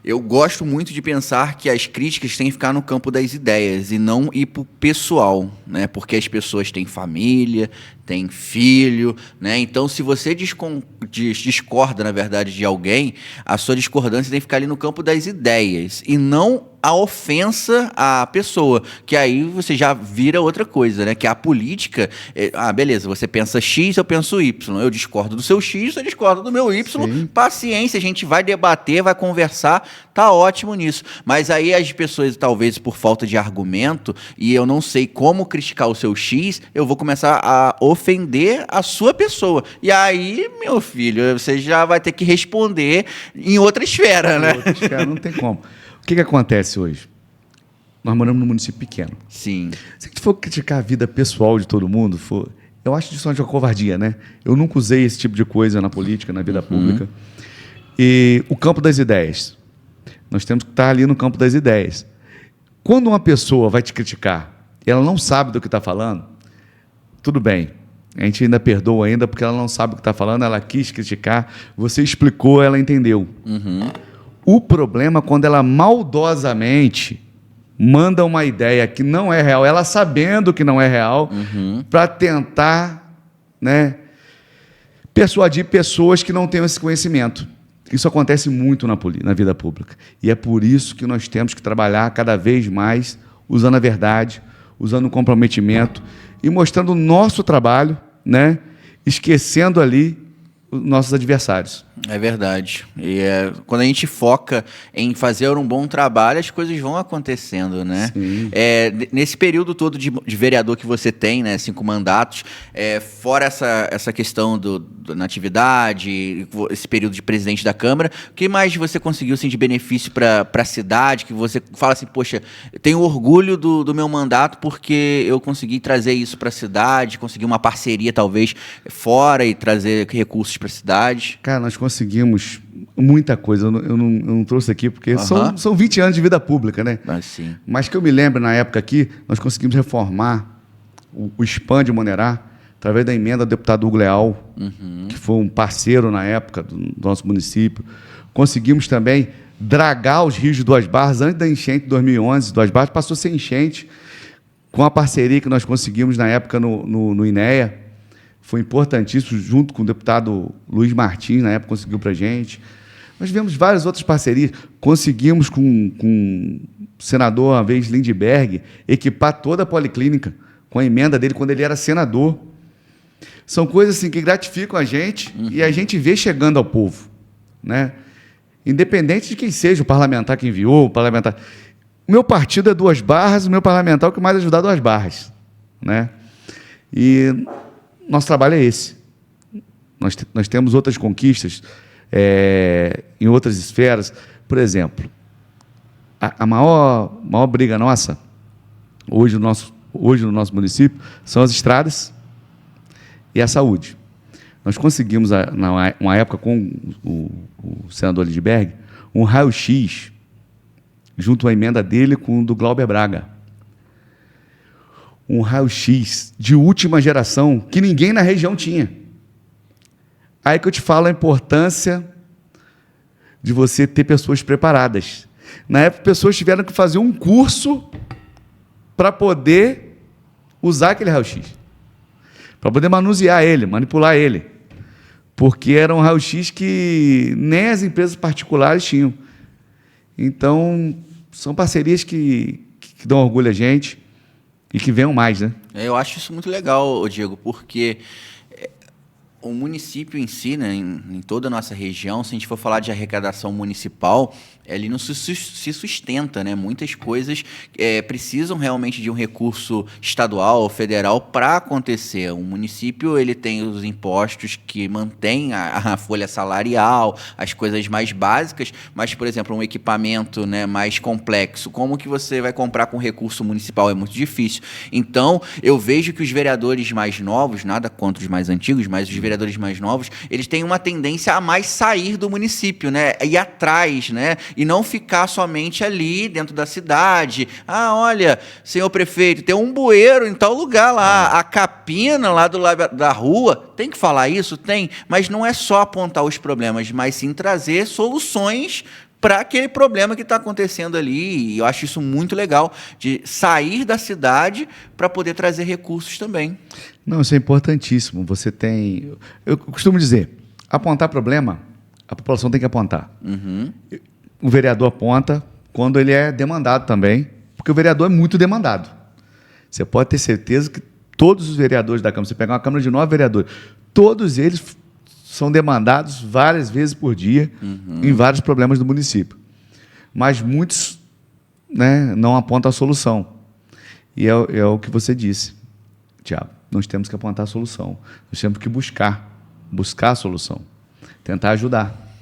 Eu gosto muito de pensar que as críticas têm que ficar no campo das ideias e não ir para o pessoal, né? Porque as pessoas têm família, têm filho, né? Então, se você discorda, na verdade, de alguém, a sua discordância tem que ficar ali no campo das ideias e não a ofensa à pessoa, que aí você já vira outra coisa, né? Que a política, beleza, você pensa X, eu penso Y, eu discordo do seu X, você discorda do meu Y, Sim. Paciência, a gente vai debater, vai conversar, tá ótimo nisso, mas aí as pessoas, talvez por falta de argumento, e eu não sei como criticar o seu X, eu vou começar a ofender a sua pessoa, e aí, meu filho, você já vai ter que responder em outra esfera, né? Outra esfera, não tem como. O que acontece hoje? Nós moramos num município pequeno. Sim. Se a gente for criticar a vida pessoal de todo mundo, eu acho isso uma covardia, né? Eu nunca usei esse tipo de coisa na política, na vida pública. E o campo das ideias. Nós temos que estar ali no campo das ideias. Quando uma pessoa vai te criticar, ela não sabe do que está falando, tudo bem. A gente ainda perdoa ainda porque ela não sabe o que está falando, ela quis criticar, você explicou, ela entendeu. O problema é quando ela maldosamente manda uma ideia que não é real, ela sabendo que não é real, para tentar, né, persuadir pessoas que não têm esse conhecimento. Isso acontece muito na vida pública. E é por isso que nós temos que trabalhar cada vez mais usando a verdade, usando o comprometimento e mostrando o nosso trabalho, né, esquecendo ali os nossos adversários. É verdade. E quando a gente foca em fazer um bom trabalho, as coisas vão acontecendo, né? Nesse período todo de vereador que você tem, né, 5 mandatos, fora essa questão da natividade, esse período de presidente da Câmara, o que mais você conseguiu assim, de benefício para a cidade, que você fala assim, poxa, eu tenho orgulho do meu mandato porque eu consegui trazer isso para a cidade, consegui uma parceria talvez fora e trazer recursos para a cidade? Cara, nós conseguimos muita coisa. Eu não trouxe aqui porque são 20 anos de vida pública, né? Sim. Mas que eu me lembro, na época aqui, nós conseguimos reformar o SPAM de Monerá através da emenda do deputado Hugo Leal, que foi um parceiro na época do nosso município. Conseguimos também dragar os rios de Duas Barras antes da enchente de 2011. Duas Barras passou a ser enchente com a parceria que nós conseguimos na época no INEA. Foi importantíssimo, junto com o deputado Luiz Martins, na época, conseguiu para a gente. Nós tivemos várias outras parcerias. Conseguimos com o senador, uma vez, Lindbergh, equipar toda a policlínica com a emenda dele quando ele era senador. São coisas assim, que gratificam a gente e a gente vê chegando ao povo, né? Independente de quem seja, o parlamentar que enviou, o parlamentar... O meu partido é Duas Barras, o meu parlamentar é o que mais ajudar Duas Barras, né? E... nosso trabalho é esse. Nós temos outras conquistas em outras esferas. Por exemplo, a maior briga nossa, hoje no nosso município, são as estradas e a saúde. Nós conseguimos, numa época com o senador Lindbergh, um raio-x, junto à emenda dele com o do Glauber Braga. Um raio-x de última geração que ninguém na região tinha. Aí que eu te falo a importância de você ter pessoas preparadas. Na época, pessoas tiveram que fazer um curso para poder usar aquele raio-x, para poder manusear ele, manipular ele, porque era um raio-x que nem as empresas particulares tinham. Então, são parcerias que dão orgulho a gente. E que venham mais, né? Eu acho isso muito legal, Diego, porque O município em si, né, em toda a nossa região, se a gente for falar de arrecadação municipal, ele não se sustenta, né? Muitas coisas precisam realmente de um recurso estadual ou federal para acontecer. O município ele tem os impostos que mantêm a folha salarial, as coisas mais básicas, mas, por exemplo, um equipamento, né, mais complexo, como que você vai comprar com recurso municipal? É muito difícil. Então, eu vejo que os vereadores mais novos, nada contra os mais antigos, mas os vereadores mais novos, eles têm uma tendência a mais sair do município, né? Ir atrás, né? E não ficar somente ali dentro da cidade. Ah, olha, senhor prefeito, tem um bueiro em tal lugar lá, a capina lá do lado da rua. Tem que falar isso? Tem. Mas não é só apontar os problemas, mas sim trazer soluções para aquele problema que está acontecendo ali. E eu acho isso muito legal, de sair da cidade para poder trazer recursos também. Não, isso é importantíssimo. Você tem... Eu costumo dizer, apontar problema, a população tem que apontar. Uhum. O vereador aponta quando ele é demandado também, porque o vereador é muito demandado. Você pode ter certeza que todos os vereadores da Câmara, você pegar uma Câmara de 9 vereadores, todos eles são demandados várias vezes por dia em vários problemas do município. Mas muitos, né, não apontam a solução. E é o que você disse, Tiago. Nós temos que apontar a solução. Nós temos que buscar a solução. Tentar ajudar.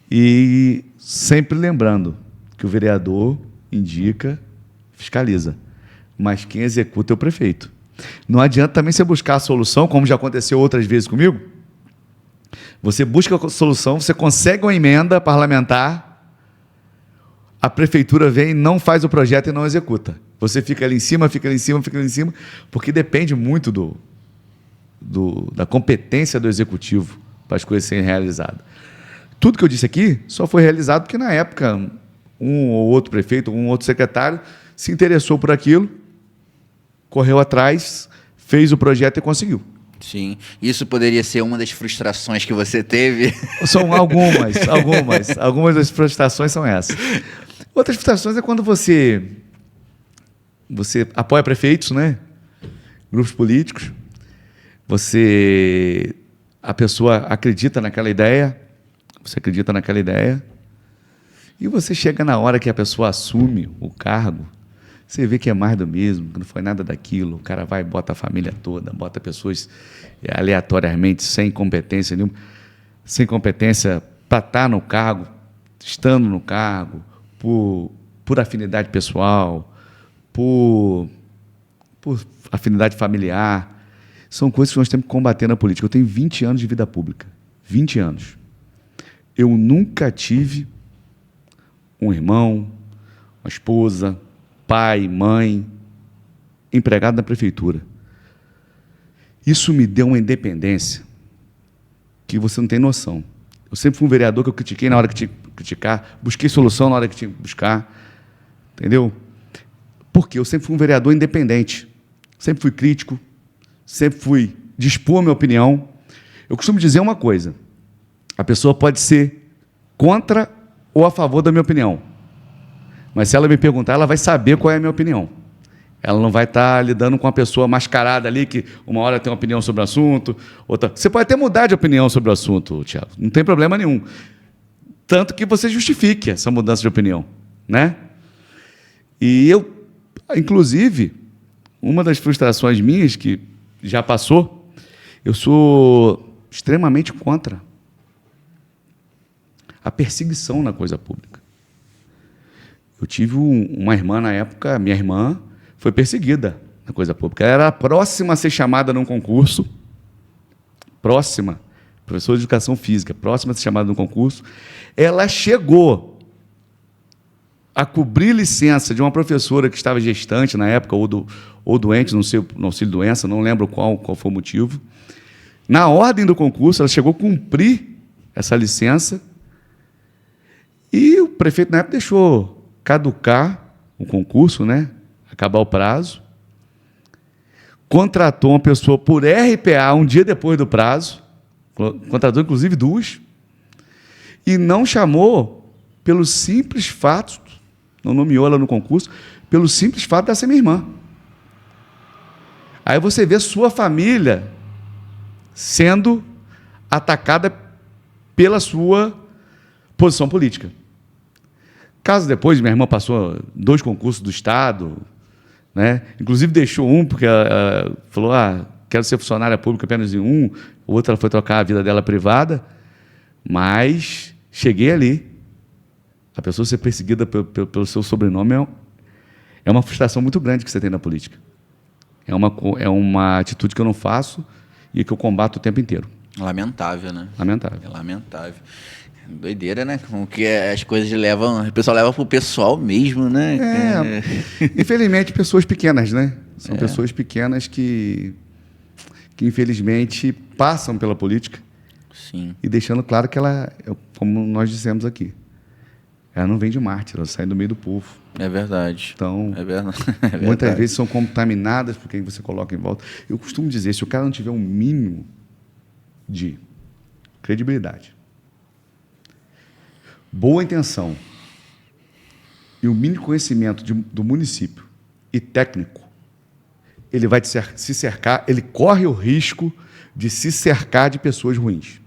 E sempre lembrando que o vereador indica, fiscaliza. Mas quem executa é o prefeito. Não adianta também você buscar a solução, como já aconteceu outras vezes comigo. Você busca a solução, você consegue uma emenda parlamentar, a prefeitura vem, não faz o projeto e não executa. Você fica ali em cima, porque depende muito da competência do executivo para as coisas serem realizadas. Tudo que eu disse aqui só foi realizado porque, na época, um ou outro prefeito, um ou outro secretário se interessou por aquilo, correu atrás, fez o projeto e conseguiu. Sim. Isso poderia ser uma das frustrações que você teve? São algumas. Algumas das frustrações são essas. Outras frustrações é quando você apoia prefeitos, né? Grupos políticos, a pessoa acredita naquela ideia, você acredita naquela ideia, e você chega na hora que a pessoa assume o cargo, você vê que é mais do mesmo, que não foi nada daquilo, o cara vai e bota a família toda, bota pessoas aleatoriamente, sem competência nenhuma, sem competência para estar no cargo, estando no cargo, por afinidade pessoal, por afinidade familiar. São coisas que nós temos que combater na política. Eu tenho 20 anos de vida pública. 20 anos. Eu nunca tive um irmão, uma esposa, pai, mãe, empregado na prefeitura. Isso me deu uma independência que você não tem noção. Eu sempre fui um vereador que eu critiquei na hora que tinha que criticar, busquei solução na hora que tinha que buscar, entendeu? Porque eu sempre fui um vereador independente, sempre fui crítico, sempre fui dispor a minha opinião. Eu costumo dizer uma coisa, a pessoa pode ser contra ou a favor da minha opinião, mas se ela me perguntar, ela vai saber qual é a minha opinião. Ela não vai estar lidando com uma pessoa mascarada ali, que uma hora tem uma opinião sobre o assunto, outra... Você pode até mudar de opinião sobre o assunto, Tiago, não tem problema nenhum. Tanto que você justifique essa mudança de opinião, né? E eu, inclusive, uma das frustrações minhas, que já passou, eu sou extremamente contra a perseguição na coisa pública. Eu tive uma irmã na época, minha irmã foi perseguida na coisa pública. Ela era próxima a ser chamada num concurso, próxima, professora de educação física, próxima a ser chamada num concurso. Ela chegou a cobrir licença de uma professora que estava gestante na época, ou doente, não sei, no auxílio-doença, não lembro qual foi o motivo. Na ordem do concurso, ela chegou a cumprir essa licença e o prefeito, na época, deixou caducar o concurso, né? Acabar o prazo, contratou uma pessoa por RPA um dia depois do prazo, contratou inclusive duas, e não chamou pelo simples fato, não nomeou ela no concurso, pelo simples fato de ser minha irmã. Aí você vê sua família sendo atacada pela sua posição política. Caso depois, minha irmã passou 2 concursos do Estado, né? Inclusive deixou um, porque ela falou, quero ser funcionária pública apenas em um, o outro ela foi trocar a vida dela privada, mas cheguei ali. A pessoa ser perseguida pelo seu sobrenome é uma frustração muito grande que você tem na política. É uma atitude que eu não faço e que eu combato o tempo inteiro. Lamentável, né? Lamentável. É lamentável. Doideira, né? Como que as coisas levam... O pessoal leva pro pessoal mesmo, né? Infelizmente, pessoas pequenas, né? São pessoas pequenas que infelizmente passam pela política. Sim. E deixando claro que ela, como nós dissemos aqui, ela não vem de Marte, ela sai do meio do povo. É verdade. Então, é verdade. Muitas vezes são contaminadas por quem você coloca em volta. Eu costumo dizer, se o cara não tiver um mínimo de credibilidade, boa intenção e o mínimo conhecimento do município e técnico, ele vai se cercar, ele corre o risco de se cercar de pessoas ruins,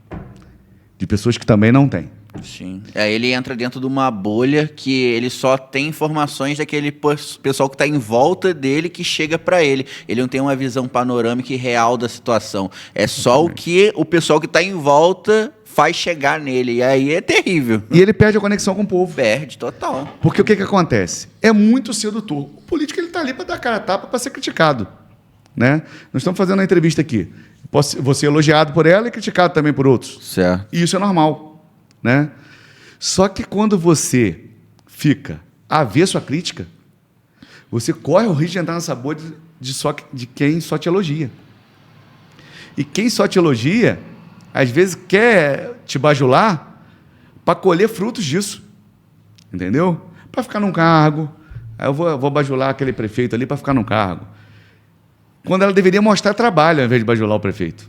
de pessoas que também não têm. Sim. Ele entra dentro de uma bolha que ele só tem informações daquele pessoal que está em volta dele que chega para ele. Ele não tem uma visão panorâmica e real da situação. É só o que o pessoal que está em volta faz chegar nele. E aí é terrível. E ele perde a conexão com o povo. Perde, total. Porque o que acontece? É muito sedutor. O político está ali para dar cara a tapa, para ser criticado. Né? Nós estamos fazendo uma entrevista aqui. Vou ser elogiado por ela e criticado também por outros. Certo. E isso é normal. Né? Só que quando você fica avesso à crítica, você corre o risco de entrar nessa bolha de quem só te elogia. E quem só te elogia, às vezes quer te bajular para colher frutos disso. Entendeu? Para ficar num cargo. Aí eu vou bajular aquele prefeito ali para ficar num cargo. Quando ela deveria mostrar trabalho ao invés de bajular o prefeito.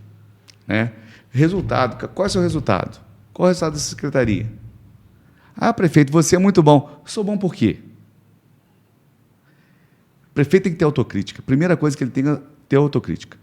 Né? Resultado. Qual é o seu resultado? Qual é o resultado da secretaria? Prefeito, você é muito bom. Sou bom por quê? O prefeito tem que ter autocrítica. Primeira coisa que ele tem que ter autocrítica.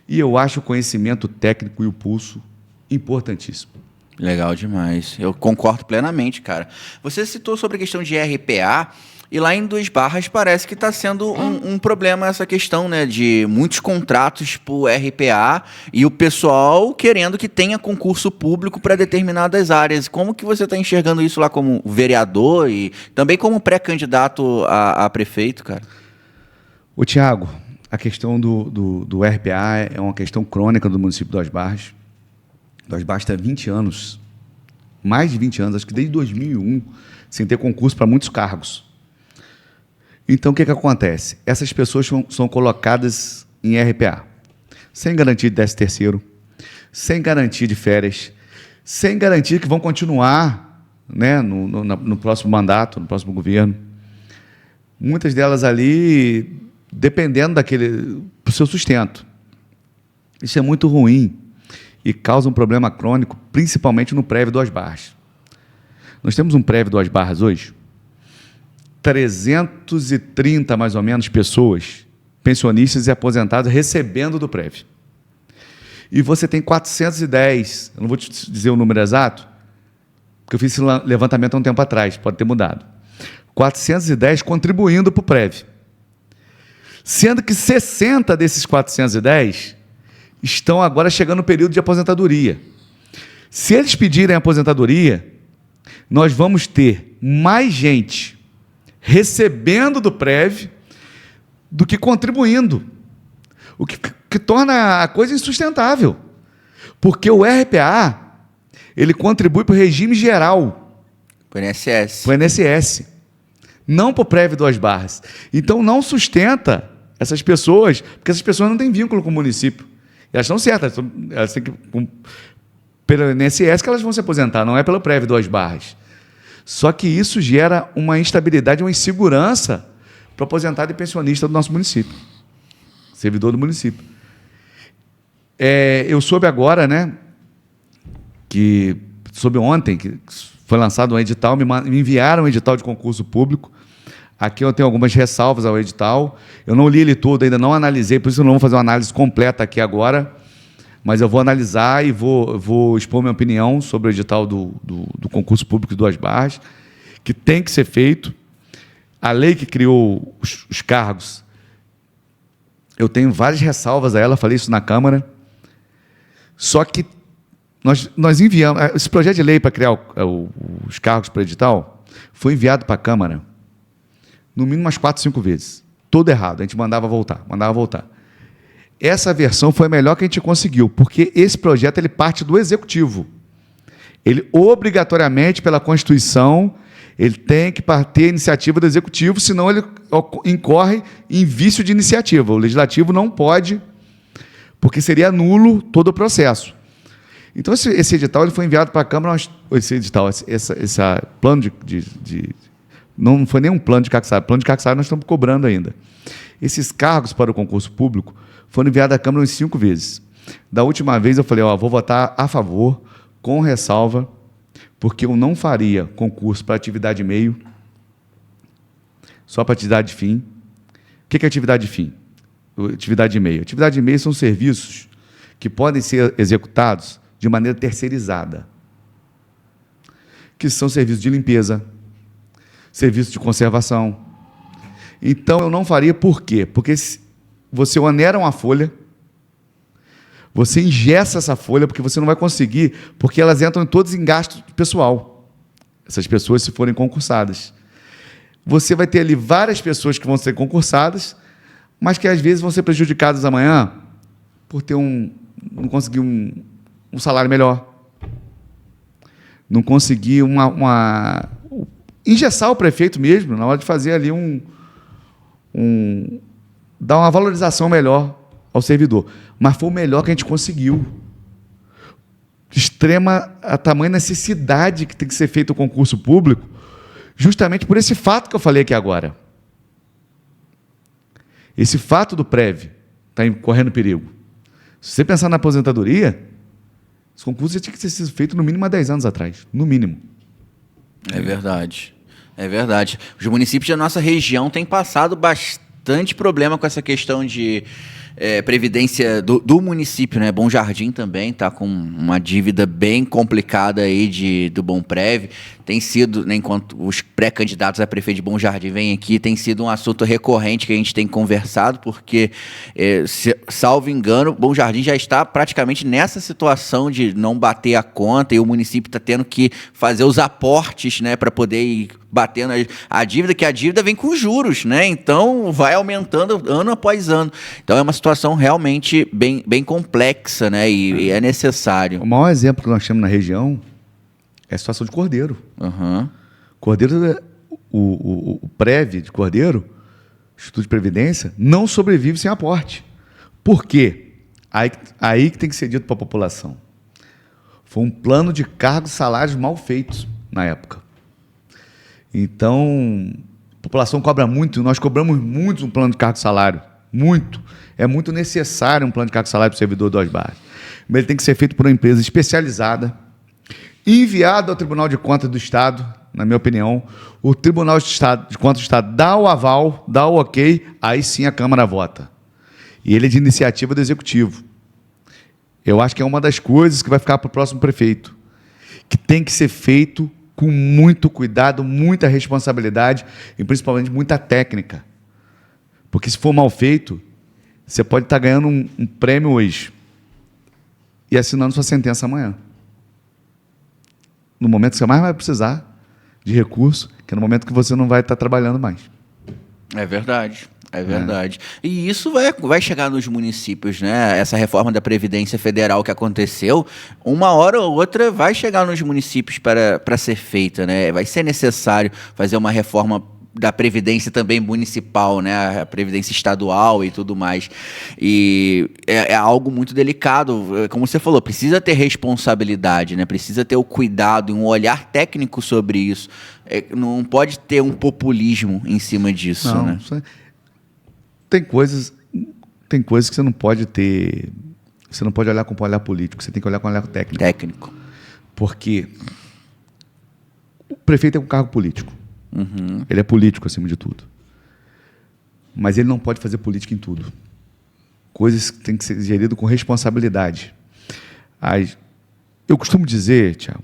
E eu acho o conhecimento técnico e o pulso importantíssimo. Legal demais. Eu concordo plenamente, cara. Você citou sobre a questão de RPA, e lá em Duas Barras parece que está sendo um problema essa questão, né, de muitos contratos por RPA e o pessoal querendo que tenha concurso público para determinadas áreas. Como que você está enxergando isso lá como vereador e também como pré-candidato a prefeito, cara? Ô, Tiago, a questão do RPA é uma questão crônica do município de Duas Barras. Duas Barras está há 20 anos, mais de 20 anos, acho que desde 2001, sem ter concurso para muitos cargos. Então, o que acontece? Essas pessoas são colocadas em RPA, sem garantia de 13º, sem garantia de férias, sem garantia que vão continuar, né, no próximo mandato, no próximo governo. Muitas delas ali, dependendo do seu sustento. Isso é muito ruim e causa um problema crônico, principalmente no prévio Duas Barras. Nós temos um prévio Duas Barras hoje, 330, mais ou menos, pessoas, pensionistas e aposentados, recebendo do prévio. E você tem 410, eu não vou te dizer o número exato, porque eu fiz esse levantamento há um tempo atrás, pode ter mudado. 410 contribuindo para o prévio. Sendo que 60 desses 410 estão agora chegando no período de aposentadoria. Se eles pedirem aposentadoria, nós vamos ter mais gente recebendo do prévio do que contribuindo, o que torna a coisa insustentável, porque o RPA ele contribui para o regime geral, para o INSS, não para o prévio Duas Barras. Então não sustenta essas pessoas, porque essas pessoas não têm vínculo com o município, elas estão certas, elas têm que pelo INSS que elas vão se aposentar, não é pelo prévio Duas Barras. Só que isso gera uma instabilidade, uma insegurança para o aposentado e pensionista do nosso município, servidor do município. Eu soube agora, né, soube ontem, que foi lançado um edital, me enviaram um edital de concurso público. Aqui eu tenho algumas ressalvas ao edital. Eu não li ele todo, ainda não analisei, por isso eu não vou fazer uma análise completa aqui agora. Mas eu vou analisar e vou expor minha opinião sobre o edital do concurso público de Duas Barras, que tem que ser feito. A lei que criou os cargos, eu tenho várias ressalvas a ela, falei isso na Câmara. Só que nós enviamos... Esse projeto de lei para criar os cargos para o edital foi enviado para a Câmara no mínimo umas 4, 5 vezes. Todo errado. A gente mandava voltar. Essa versão foi a melhor que a gente conseguiu, porque esse projeto ele parte do Executivo. Ele, obrigatoriamente, pela Constituição, ele tem que ter a iniciativa do Executivo, senão ele incorre em vício de iniciativa. O Legislativo não pode, porque seria nulo todo o processo. Então, esse edital ele foi enviado para a Câmara, esse edital, esse plano não foi nem um plano de cargo salário. Plano de cargo salário nós estamos cobrando ainda. Esses cargos para o concurso público foram enviados à Câmara umas 5 vezes. Da última vez eu falei, vou votar a favor, com ressalva, porque eu não faria concurso para atividade meio, só para atividade fim. O que é atividade fim? Atividade meio. Atividade meio são serviços que podem ser executados de maneira terceirizada, que são serviços de limpeza, serviços de conservação. Então, eu não faria por quê? Porque você onera uma folha, você engessa essa folha, porque você não vai conseguir, porque elas entram todas em gasto pessoal, essas pessoas se forem concursadas. Você vai ter ali várias pessoas que vão ser concursadas, mas que às vezes vão ser prejudicadas amanhã por ter não conseguir um salário melhor, não conseguir engessar o prefeito mesmo, na hora de fazer ali dar uma valorização melhor ao servidor. Mas foi o melhor que a gente conseguiu. A tamanha necessidade que tem que ser feito o concurso público, justamente por esse fato que eu falei aqui agora. Esse fato do prévio está correndo perigo. Se você pensar na aposentadoria, esse concurso já tinha que ter sido feito no mínimo há 10 anos atrás. No mínimo. É verdade. É verdade. Os municípios da nossa região têm passado bastante problema com essa questão de previdência do município, né? Bom Jardim também está com uma dívida bem complicada aí do Bomprev. Tem sido, né, enquanto os pré-candidatos a prefeito de Bom Jardim vêm aqui, tem sido um assunto recorrente que a gente tem conversado, porque, salvo engano, Bom Jardim já está praticamente nessa situação de não bater a conta e o município está tendo que fazer os aportes, né, para poder ir batendo a dívida, que a dívida vem com juros, né? Então vai aumentando ano após ano. Então é uma situação realmente bem complexa, né? E é necessário. O maior exemplo que nós temos na região é a situação de Cordeiro. Uhum. Cordeiro, o PREV de Cordeiro, Instituto de Previdência, não sobrevive sem aporte. Por quê? Aí que tem que ser dito para a população. Foi um plano de cargos e salários mal feitos na época. Então, a população cobra muito, nós cobramos muito um plano de cargo e salário. Muito. É muito necessário um plano de cargo e salário para o servidor Duas Barras. Mas ele tem que ser feito por uma empresa especializada, enviado ao Tribunal de Contas do Estado, na minha opinião. O Tribunal de Contas do Estado dá o aval, dá o ok, aí sim a Câmara vota. E ele é de iniciativa do Executivo. Eu acho que é uma das coisas que vai ficar para o próximo prefeito, que tem que ser feito com muito cuidado, muita responsabilidade e, principalmente, muita técnica. Porque, se for mal feito, você pode estar ganhando um prêmio hoje e assinando sua sentença amanhã. No momento que você mais vai precisar de recurso, que é no momento que você não vai estar trabalhando mais. É verdade. É verdade. E isso vai chegar nos municípios, né? Essa reforma da Previdência Federal que aconteceu, uma hora ou outra vai chegar nos municípios para ser feita, né? Vai ser necessário fazer uma reforma da Previdência também municipal, né? A Previdência estadual e tudo mais. E é algo muito delicado. Como você falou, precisa ter responsabilidade, né? Precisa ter o cuidado e um olhar técnico sobre isso. Não pode ter um populismo em cima disso, não, né? Tem coisas que você não pode ter. Você não pode olhar com um olhar político, você tem que olhar com um olhar técnico. Porque o prefeito é um cargo político. Uhum. Ele é político acima de tudo. Mas ele não pode fazer política em tudo. Coisas que têm que ser geridas com responsabilidade. Eu costumo dizer, Tiago,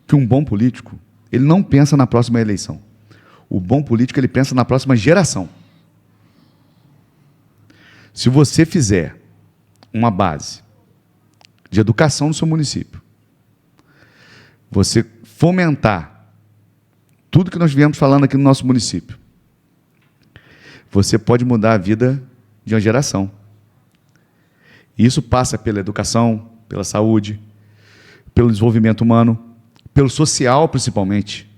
que um bom político, ele não pensa na próxima eleição. O bom político, ele pensa na próxima geração. Se você fizer uma base de educação no seu município, você fomentar tudo que nós viemos falando aqui no nosso município, você pode mudar a vida de uma geração. E isso passa pela educação, pela saúde, pelo desenvolvimento humano, pelo social, principalmente.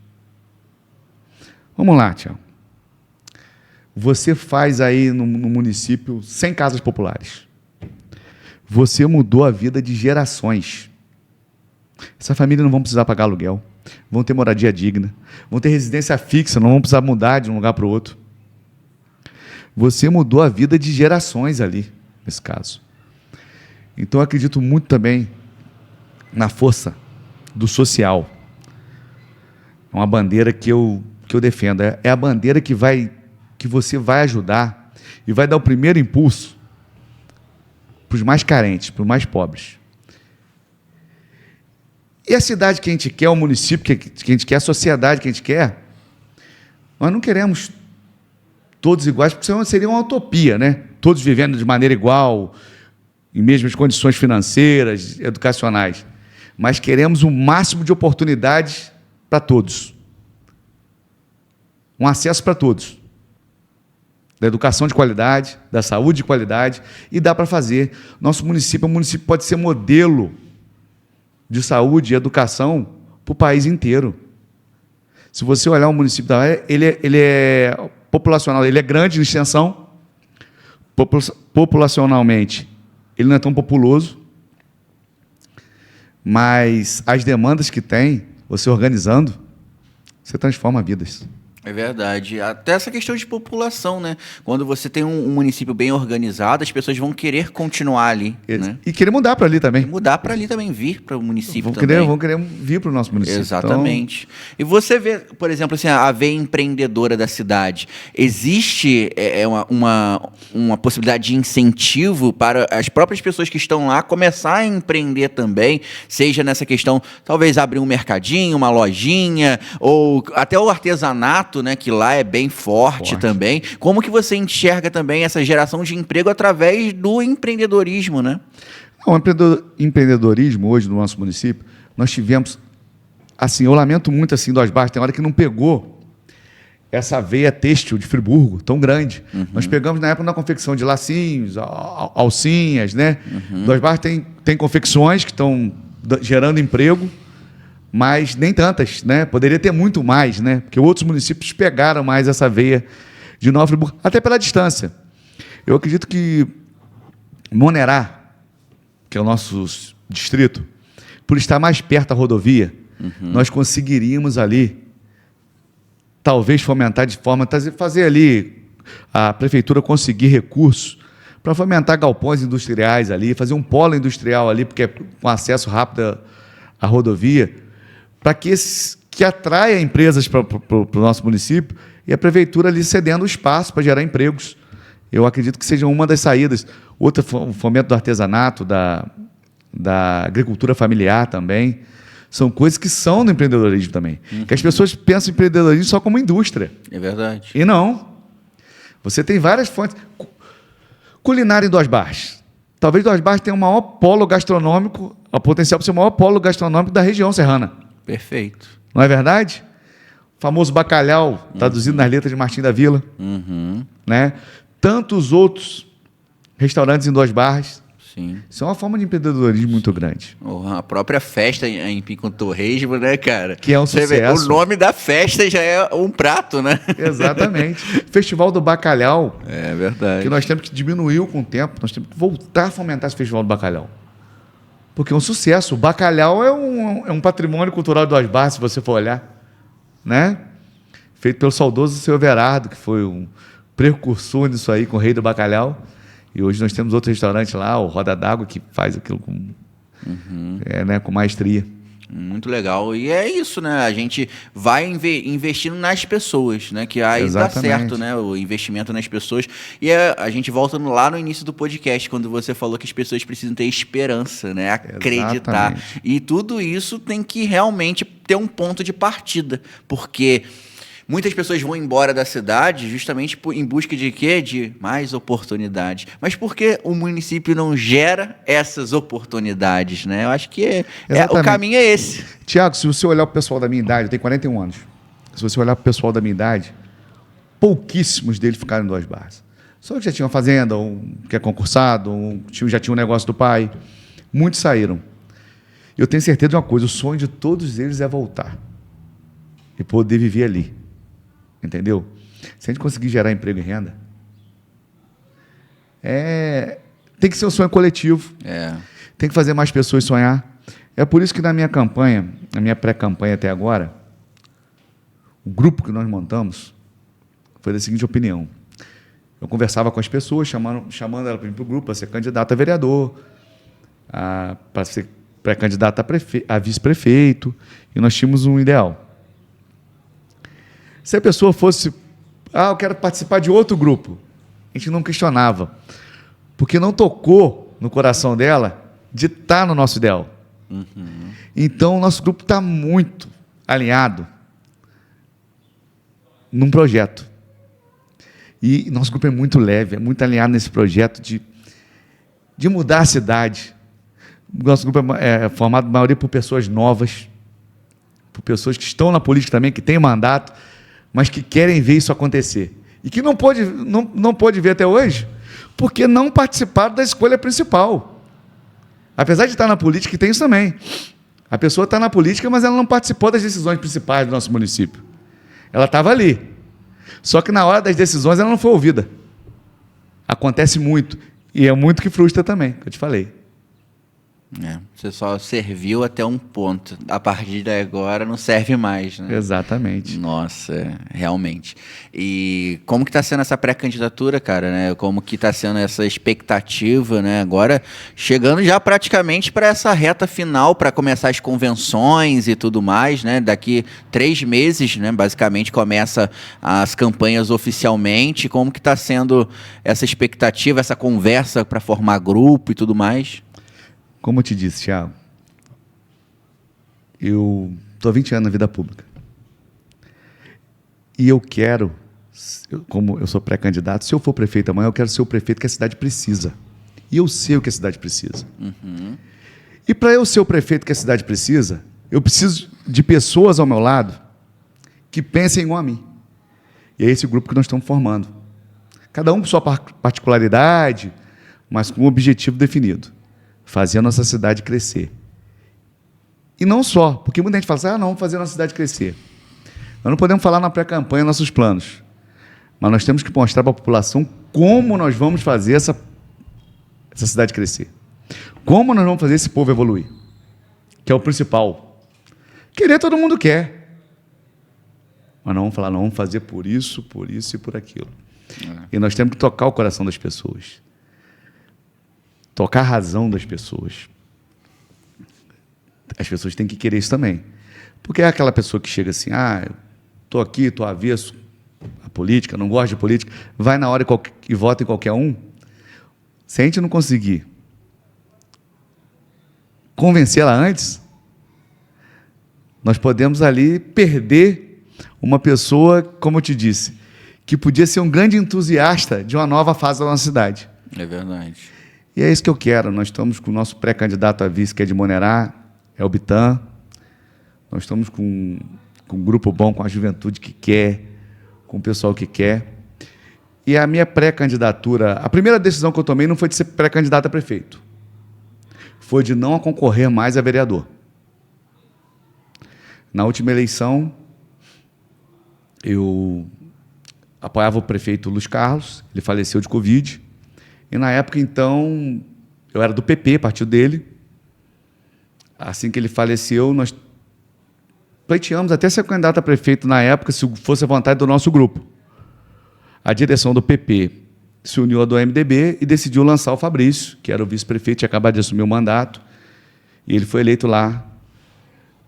Vamos lá, Tiago. Você faz aí no município 100 casas populares. Você mudou a vida de gerações. Essa família não vão precisar pagar aluguel, vão ter moradia digna, vão ter residência fixa, não vão precisar mudar de um lugar para o outro. Você mudou a vida de gerações ali, nesse caso. Então, eu acredito muito também na força do social. É uma bandeira que eu defendo. É a bandeira que você vai ajudar e vai dar o primeiro impulso para os mais carentes, para os mais pobres. E a cidade que a gente quer, o município que a gente quer, a sociedade que a gente quer, nós não queremos todos iguais, porque senão seria uma utopia, né? Todos vivendo de maneira igual, em mesmas condições financeiras, educacionais. Mas queremos o máximo de oportunidades para todos. Um acesso para todos. Da educação de qualidade, da saúde de qualidade, e dá para fazer. Nosso município, pode ser modelo de saúde e educação para o país inteiro. Se você olhar o município da área, ele é populacional, ele é grande em extensão, populacionalmente, ele não é tão populoso, mas as demandas que tem, você organizando, você transforma vidas. É verdade. Até essa questão de população, né? Quando você tem um município bem organizado, as pessoas vão querer continuar ali. Né? E querer mudar para ali também. Mudar para ali também, vir para o município também. Vão querer vir para o nosso município. Exatamente. Então... E você vê, por exemplo, assim, a veia empreendedora da cidade. Existe uma possibilidade de incentivo para as próprias pessoas que estão lá começar a empreender também, seja nessa questão, talvez abrir um mercadinho, uma lojinha, ou até o artesanato, né, que lá é bem forte também. Como que você enxerga também essa geração de emprego através do empreendedorismo, né? O empreendedorismo hoje no nosso município, nós tivemos, assim, eu lamento muito assim do Osbar, tem hora que não pegou essa veia têxtil de Friburgo, tão grande. Uhum. Nós pegamos na época na confecção de lacinhos, alcinhas, né? Uhum. Do Osbar tem confecções que estão gerando emprego, mas nem tantas, né? Poderia ter muito mais, né? Porque outros municípios pegaram mais essa veia de Nova Friburgo, até pela distância. Eu acredito que Monerá, que é o nosso distrito, por estar mais perto da rodovia, nós conseguiríamos ali, talvez fomentar de forma, fazer ali, a prefeitura conseguir recursos para fomentar galpões industriais ali, fazer um polo industrial ali, porque é com acesso rápido à rodovia, para que atraia empresas para o nosso município e a prefeitura ali cedendo espaço para gerar empregos. Eu acredito que seja uma das saídas. Outra, o fomento do artesanato, da agricultura familiar também. São coisas que são do empreendedorismo também. Que as pessoas pensam em empreendedorismo só como indústria. É verdade. E não. Você tem várias fontes. Culinária em Duas Barras. Talvez Duas Barras tenha o maior polo gastronômico, o potencial para ser o maior polo gastronômico da região serrana. Perfeito. Não é verdade? O famoso bacalhau, traduzido nas letras de Martim da Vila. Né? Tantos outros restaurantes em Duas Barras. Sim. Isso é uma forma de empreendedorismo muito grande. A própria festa em Pinco Torresmo, né, cara? Que é um sucesso. O nome da festa já é um prato, né? Exatamente. Festival do Bacalhau. É verdade. Que nós temos que diminuir com o tempo. Nós temos que voltar a fomentar esse Festival do Bacalhau. Porque é um sucesso. O bacalhau é um patrimônio cultural de Duas Barras, se você for olhar. Né? Feito pelo saudoso seu Everardo, que foi um precursor nisso aí, com o Rei do Bacalhau. E hoje nós temos outro restaurante lá, o Roda d'Água, que faz aquilo com maestria. Muito legal. E é isso, né? A gente vai investindo nas pessoas, né? Que aí dá certo, né? O investimento nas pessoas. E a gente volta lá no início do podcast, quando você falou que as pessoas precisam ter esperança, né? Acreditar. Exatamente. E tudo isso tem que realmente ter um ponto de partida. Porque muitas pessoas vão embora da cidade justamente em busca de quê? De mais oportunidades. Mas por que o município não gera essas oportunidades, né? Eu acho que o caminho é esse. Tiago, se você olhar o pessoal da minha idade, eu tenho 41 anos. Se você olhar para o pessoal da minha idade, pouquíssimos deles ficaram em Duas Barras. Só que já tinha uma fazenda, um que é concursado, já tinha um negócio do pai. Muitos saíram. Eu tenho certeza de uma coisa, o sonho de todos eles é voltar e poder viver ali. Entendeu? Se a gente conseguir gerar emprego e renda, tem que ser um sonho coletivo. Tem que fazer mais pessoas sonhar. É por isso que na minha campanha, na minha pré-campanha até agora, o grupo que nós montamos foi da seguinte opinião. Eu conversava com as pessoas, chamando ela para o grupo para ser candidata a vereador, para ser pré-candidata a vice-prefeito, e nós tínhamos um ideal. Se a pessoa fosse, eu quero participar de outro grupo, a gente não questionava, porque não tocou no coração dela de estar no nosso ideal. Então, o nosso grupo está muito alinhado num projeto. E nosso grupo é muito leve, é muito alinhado nesse projeto de mudar a cidade. Nosso grupo é formado, a maioria, por pessoas novas, por pessoas que estão na política também, que têm mandato, mas que querem ver isso acontecer. E que não pôde ver até hoje, porque não participaram da escolha principal. Apesar de estar na política, tem isso também. A pessoa está na política, mas ela não participou das decisões principais do nosso município. Ela estava ali. Só que na hora das decisões ela não foi ouvida. Acontece muito. E é muito que frustra também, que eu te falei. Você só serviu até um ponto. A partir de agora não serve mais, né? Exatamente. Nossa, realmente. E como que está sendo essa pré-candidatura, cara, né? Como que está sendo essa expectativa, né? Agora, chegando já praticamente para essa reta final, para começar as convenções e tudo mais, né? Daqui 3 meses, né? Basicamente, começa as campanhas oficialmente. Como que está sendo essa expectativa, essa conversa para formar grupo e tudo mais? Como eu te disse, Thiago, eu estou há 20 anos na vida pública. E eu quero, como eu sou pré-candidato, se eu for prefeito amanhã, eu quero ser o prefeito que a cidade precisa. E eu sei o que a cidade precisa. E para eu ser o prefeito que a cidade precisa, eu preciso de pessoas ao meu lado que pensem igual a mim. E é esse grupo que nós estamos formando. Cada um com sua particularidade, mas com um objetivo definido. Fazer a nossa cidade crescer. E não só, porque muita gente fala assim, não, vamos fazer a nossa cidade crescer. Nós não podemos falar na pré-campanha nossos planos, mas nós temos que mostrar para a população como nós vamos fazer essa cidade crescer. Como nós vamos fazer esse povo evoluir, que é o principal. Querer todo mundo quer, mas não vamos falar, não, vamos fazer por isso e por aquilo. E nós temos que tocar o coração das pessoas. Tocar a razão das pessoas. As pessoas têm que querer isso também. Porque é aquela pessoa que chega assim, eu estou aqui, estou avesso à política, não gosto de política, vai na hora e vota em qualquer um. Se a gente não conseguir convencê-la antes, nós podemos ali perder uma pessoa, como eu te disse, que podia ser um grande entusiasta de uma nova fase da nossa cidade. É verdade. E é isso que eu quero. Nós estamos com o nosso pré-candidato a vice, que é de Monerá, é o Bitan. Nós estamos com um grupo bom, com a juventude que quer, com o pessoal que quer. E a minha pré-candidatura, a primeira decisão que eu tomei não foi de ser pré-candidato a prefeito. Foi de não concorrer mais a vereador. Na última eleição, eu apoiava o prefeito Luiz Carlos, ele faleceu de Covid. E, na época, então, eu era do PP, partido dele. Assim que ele faleceu, nós pleiteamos até ser candidato a prefeito na época, se fosse a vontade do nosso grupo. A direção do PP se uniu à do MDB e decidiu lançar o Fabrício, que era o vice-prefeito, tinha acabado de assumir o mandato, e ele foi eleito lá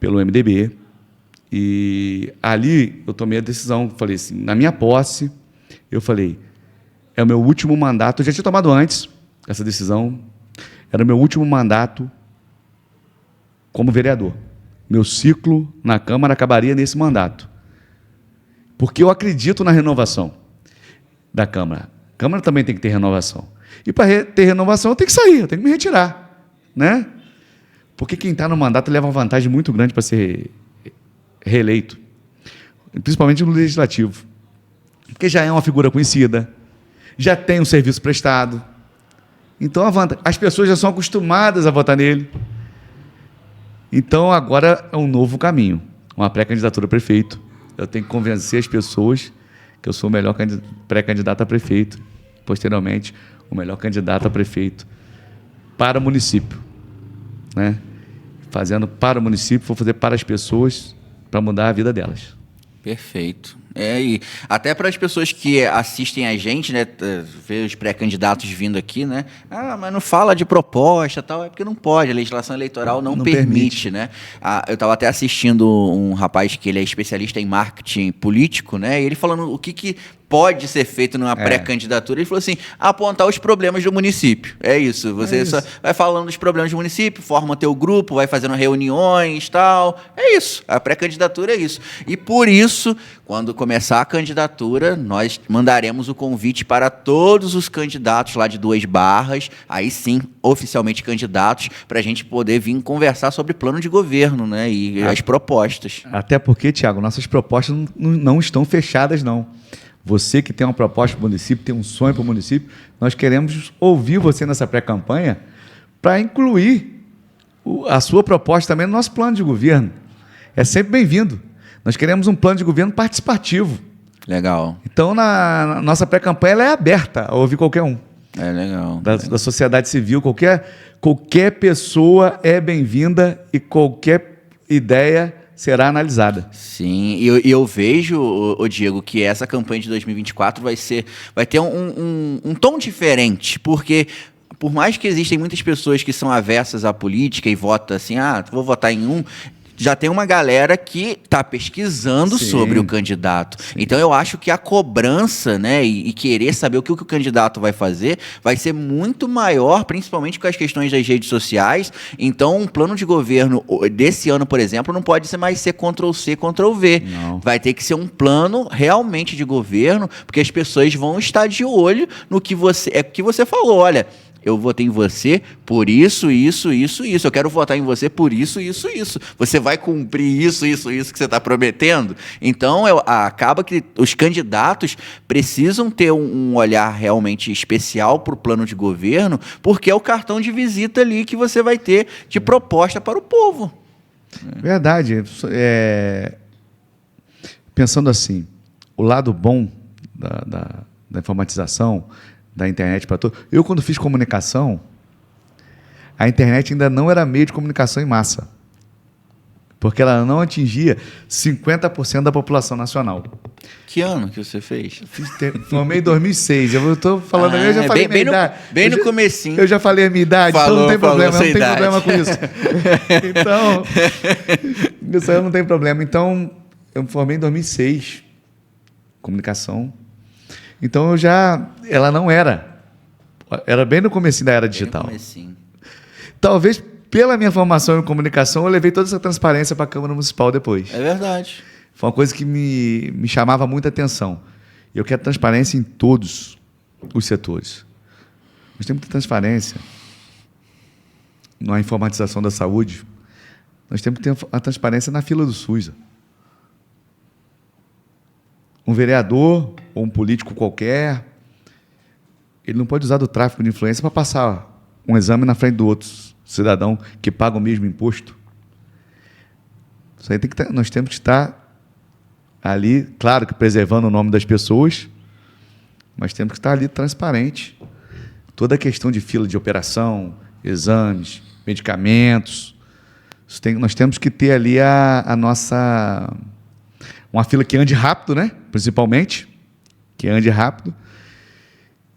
pelo MDB. E ali eu tomei a decisão, falei assim, na minha posse, eu falei, é o meu último mandato, eu já tinha tomado antes essa decisão, era o meu último mandato como vereador. Meu ciclo na Câmara acabaria nesse mandato. Porque eu acredito na renovação da Câmara. A Câmara também tem que ter renovação. E para ter renovação eu tenho que sair, eu tenho que me retirar, né? Porque quem está no mandato leva uma vantagem muito grande para ser reeleito, principalmente no legislativo, porque já é uma figura conhecida, já tem um serviço prestado, então as pessoas já são acostumadas a votar nele. Então agora é um novo caminho, uma pré-candidatura a prefeito. Eu tenho que convencer as pessoas que eu sou o melhor pré-candidato a prefeito, posteriormente o melhor candidato a prefeito para o município, né? Fazendo para o município, vou fazer para as pessoas, para mudar a vida delas. Perfeito. E até para as pessoas que assistem a gente, né, ver os pré-candidatos vindo aqui, né, mas não fala de proposta, tal, é porque não pode, a legislação eleitoral não permite, né. Eu estava até assistindo um rapaz que ele é especialista em marketing político, né, e ele falando o que pode ser feito numa pré-candidatura, ele falou assim, apontar os problemas do município, é isso, você só vai falando dos problemas do município, forma teu grupo, vai fazendo reuniões, tal, é isso, a pré-candidatura é isso, e por isso, quando começar a candidatura, nós mandaremos o convite para todos os candidatos lá de 2 Barras, aí sim, oficialmente candidatos, para a gente poder vir conversar sobre plano de governo, né, e as propostas. Até porque, Tiago, nossas propostas não estão fechadas, não. Você que tem uma proposta para o município, tem um sonho para o município, nós queremos ouvir você nessa pré-campanha para incluir a sua proposta também no nosso plano de governo. É sempre bem-vindo. Nós queremos um plano de governo participativo. Legal. Então, na nossa pré-campanha, ela é aberta a ouvir qualquer um. É legal. Da sociedade civil, qualquer pessoa é bem-vinda e qualquer ideia será analisada. Sim, e eu vejo, Diego, que essa campanha de 2024 vai ter um tom diferente, porque por mais que existem muitas pessoas que são aversas à política e votam assim, vou votar em um, já tem uma galera que está pesquisando sobre o candidato. Sim. Então, eu acho que a cobrança, né, e querer saber o que o candidato vai fazer vai ser muito maior, principalmente com as questões das redes sociais. Então, um plano de governo desse ano, por exemplo, não pode mais ser Ctrl-C, Ctrl-V. Não. Vai ter que ser um plano realmente de governo, porque as pessoas vão estar de olho no que você falou. Olha, eu votei em você por isso, isso, isso, isso. Eu quero votar em você por isso, isso, isso. Você vai cumprir isso, isso, isso que você está prometendo? Então, acaba que os candidatos precisam ter um olhar realmente especial para o plano de governo, porque é o cartão de visita ali que você vai ter de proposta para o povo. Verdade. Pensando assim, o lado bom da informatização, da internet para todos. Eu, quando fiz comunicação, a internet ainda não era meio de comunicação em massa, porque ela não atingia 50% da população nacional. Que ano que você fez? Formei em 2006. Eu estou falando, eu já falei minha idade. Bem no comecinho. Eu já falei a minha idade, então não tem problema, não tem problema com isso. Então, isso aí não tem problema. Então, eu me formei em 2006, comunicação. Então, ela não era bem no comecinho da era digital. Talvez, pela minha formação em comunicação, eu levei toda essa transparência para a Câmara Municipal depois. É verdade. Foi uma coisa que me chamava muita atenção. Eu quero transparência em todos os setores. Nós temos transparência na informatização da saúde. Nós temos que ter a transparência na fila do SUS. Um vereador ou um político qualquer, ele não pode usar do tráfico de influência para passar um exame na frente do outro cidadão que paga o mesmo imposto. Isso aí nós temos que estar ali, claro que preservando o nome das pessoas, mas temos que estar ali transparente. Toda a questão de fila de operação, exames, medicamentos, nós temos que ter ali uma fila que ande rápido, né? Principalmente, que ande rápido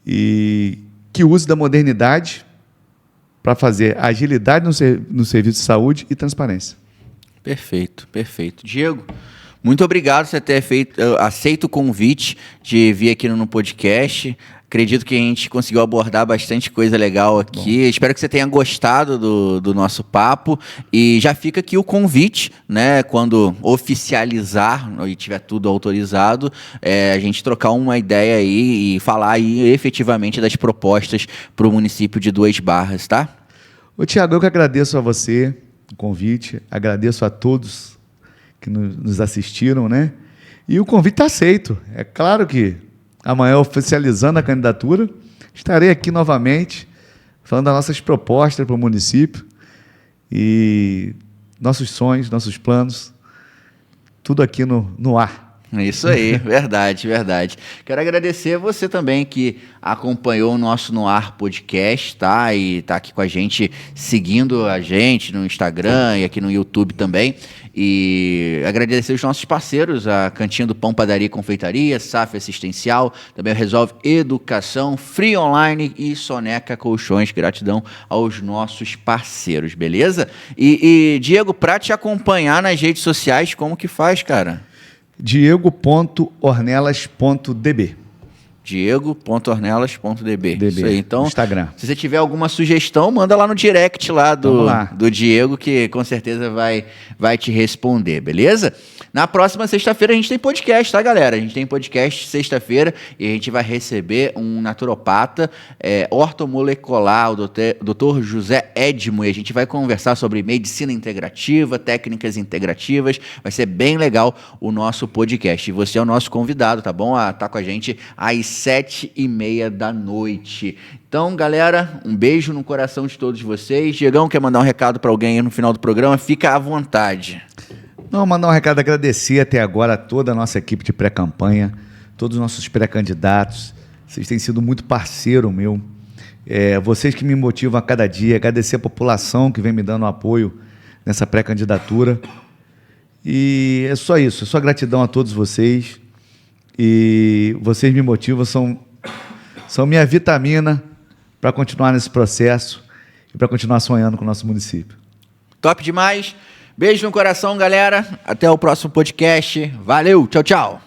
e que use da modernidade para fazer agilidade no serviço de saúde e transparência. Perfeito, perfeito. Diego, muito obrigado por você ter aceito o convite de vir aqui no podcast. Acredito que a gente conseguiu abordar bastante coisa legal aqui. Bom. Espero que você tenha gostado do nosso papo. E já fica aqui o convite, né? Quando oficializar e tiver tudo autorizado, a gente trocar uma ideia aí e falar aí efetivamente das propostas para o município de Duas Barras, tá? Ô, Tiago, eu que agradeço a você o convite, agradeço a todos que nos assistiram, né? E o convite está aceito. É claro que amanhã, oficializando a candidatura, estarei aqui novamente, falando das nossas propostas para o município e nossos sonhos, nossos planos, tudo aqui no ar. Isso aí, verdade, verdade. Quero agradecer você também que acompanhou o nosso No Ar podcast, tá? E tá aqui com a gente, seguindo a gente no Instagram e aqui no YouTube também. E agradecer os nossos parceiros, a Cantinho do Pão, Padaria e Confeitaria, SAF Assistencial, também Resolve Educação, Free Online e Soneca Colchões. Gratidão aos nossos parceiros, beleza? E Diego, para te acompanhar nas redes sociais, como que faz, cara? Diego.ornelas.db. Diego.ornelas.db. Isso aí. Então, Instagram. Se você tiver alguma sugestão, manda lá no direct lá do Diego, que com certeza vai te responder, beleza? Na próxima sexta-feira a gente tem podcast, tá, galera? A gente tem podcast sexta-feira e a gente vai receber um naturopata ortomolecular, o Dr. José Edmo, e a gente vai conversar sobre medicina integrativa, técnicas integrativas. Vai ser bem legal o nosso podcast. E você é o nosso convidado, tá bom? Tá com a gente às 7h30 da noite. Então, galera, um beijo no coração de todos vocês. Diegão, quer mandar um recado para alguém aí no final do programa? Fica à vontade. Não, mandar um recado, agradecer até agora a toda a nossa equipe de pré-campanha, todos os nossos pré-candidatos. Vocês têm sido muito parceiro meu. Vocês que me motivam a cada dia, agradecer a população que vem me dando apoio nessa pré-candidatura. E é só isso, é só gratidão a todos vocês. E vocês me motivam, são minha vitamina para continuar nesse processo e para continuar sonhando com o nosso município. Top demais. Beijo no coração, galera. Até o próximo podcast. Valeu, tchau, tchau.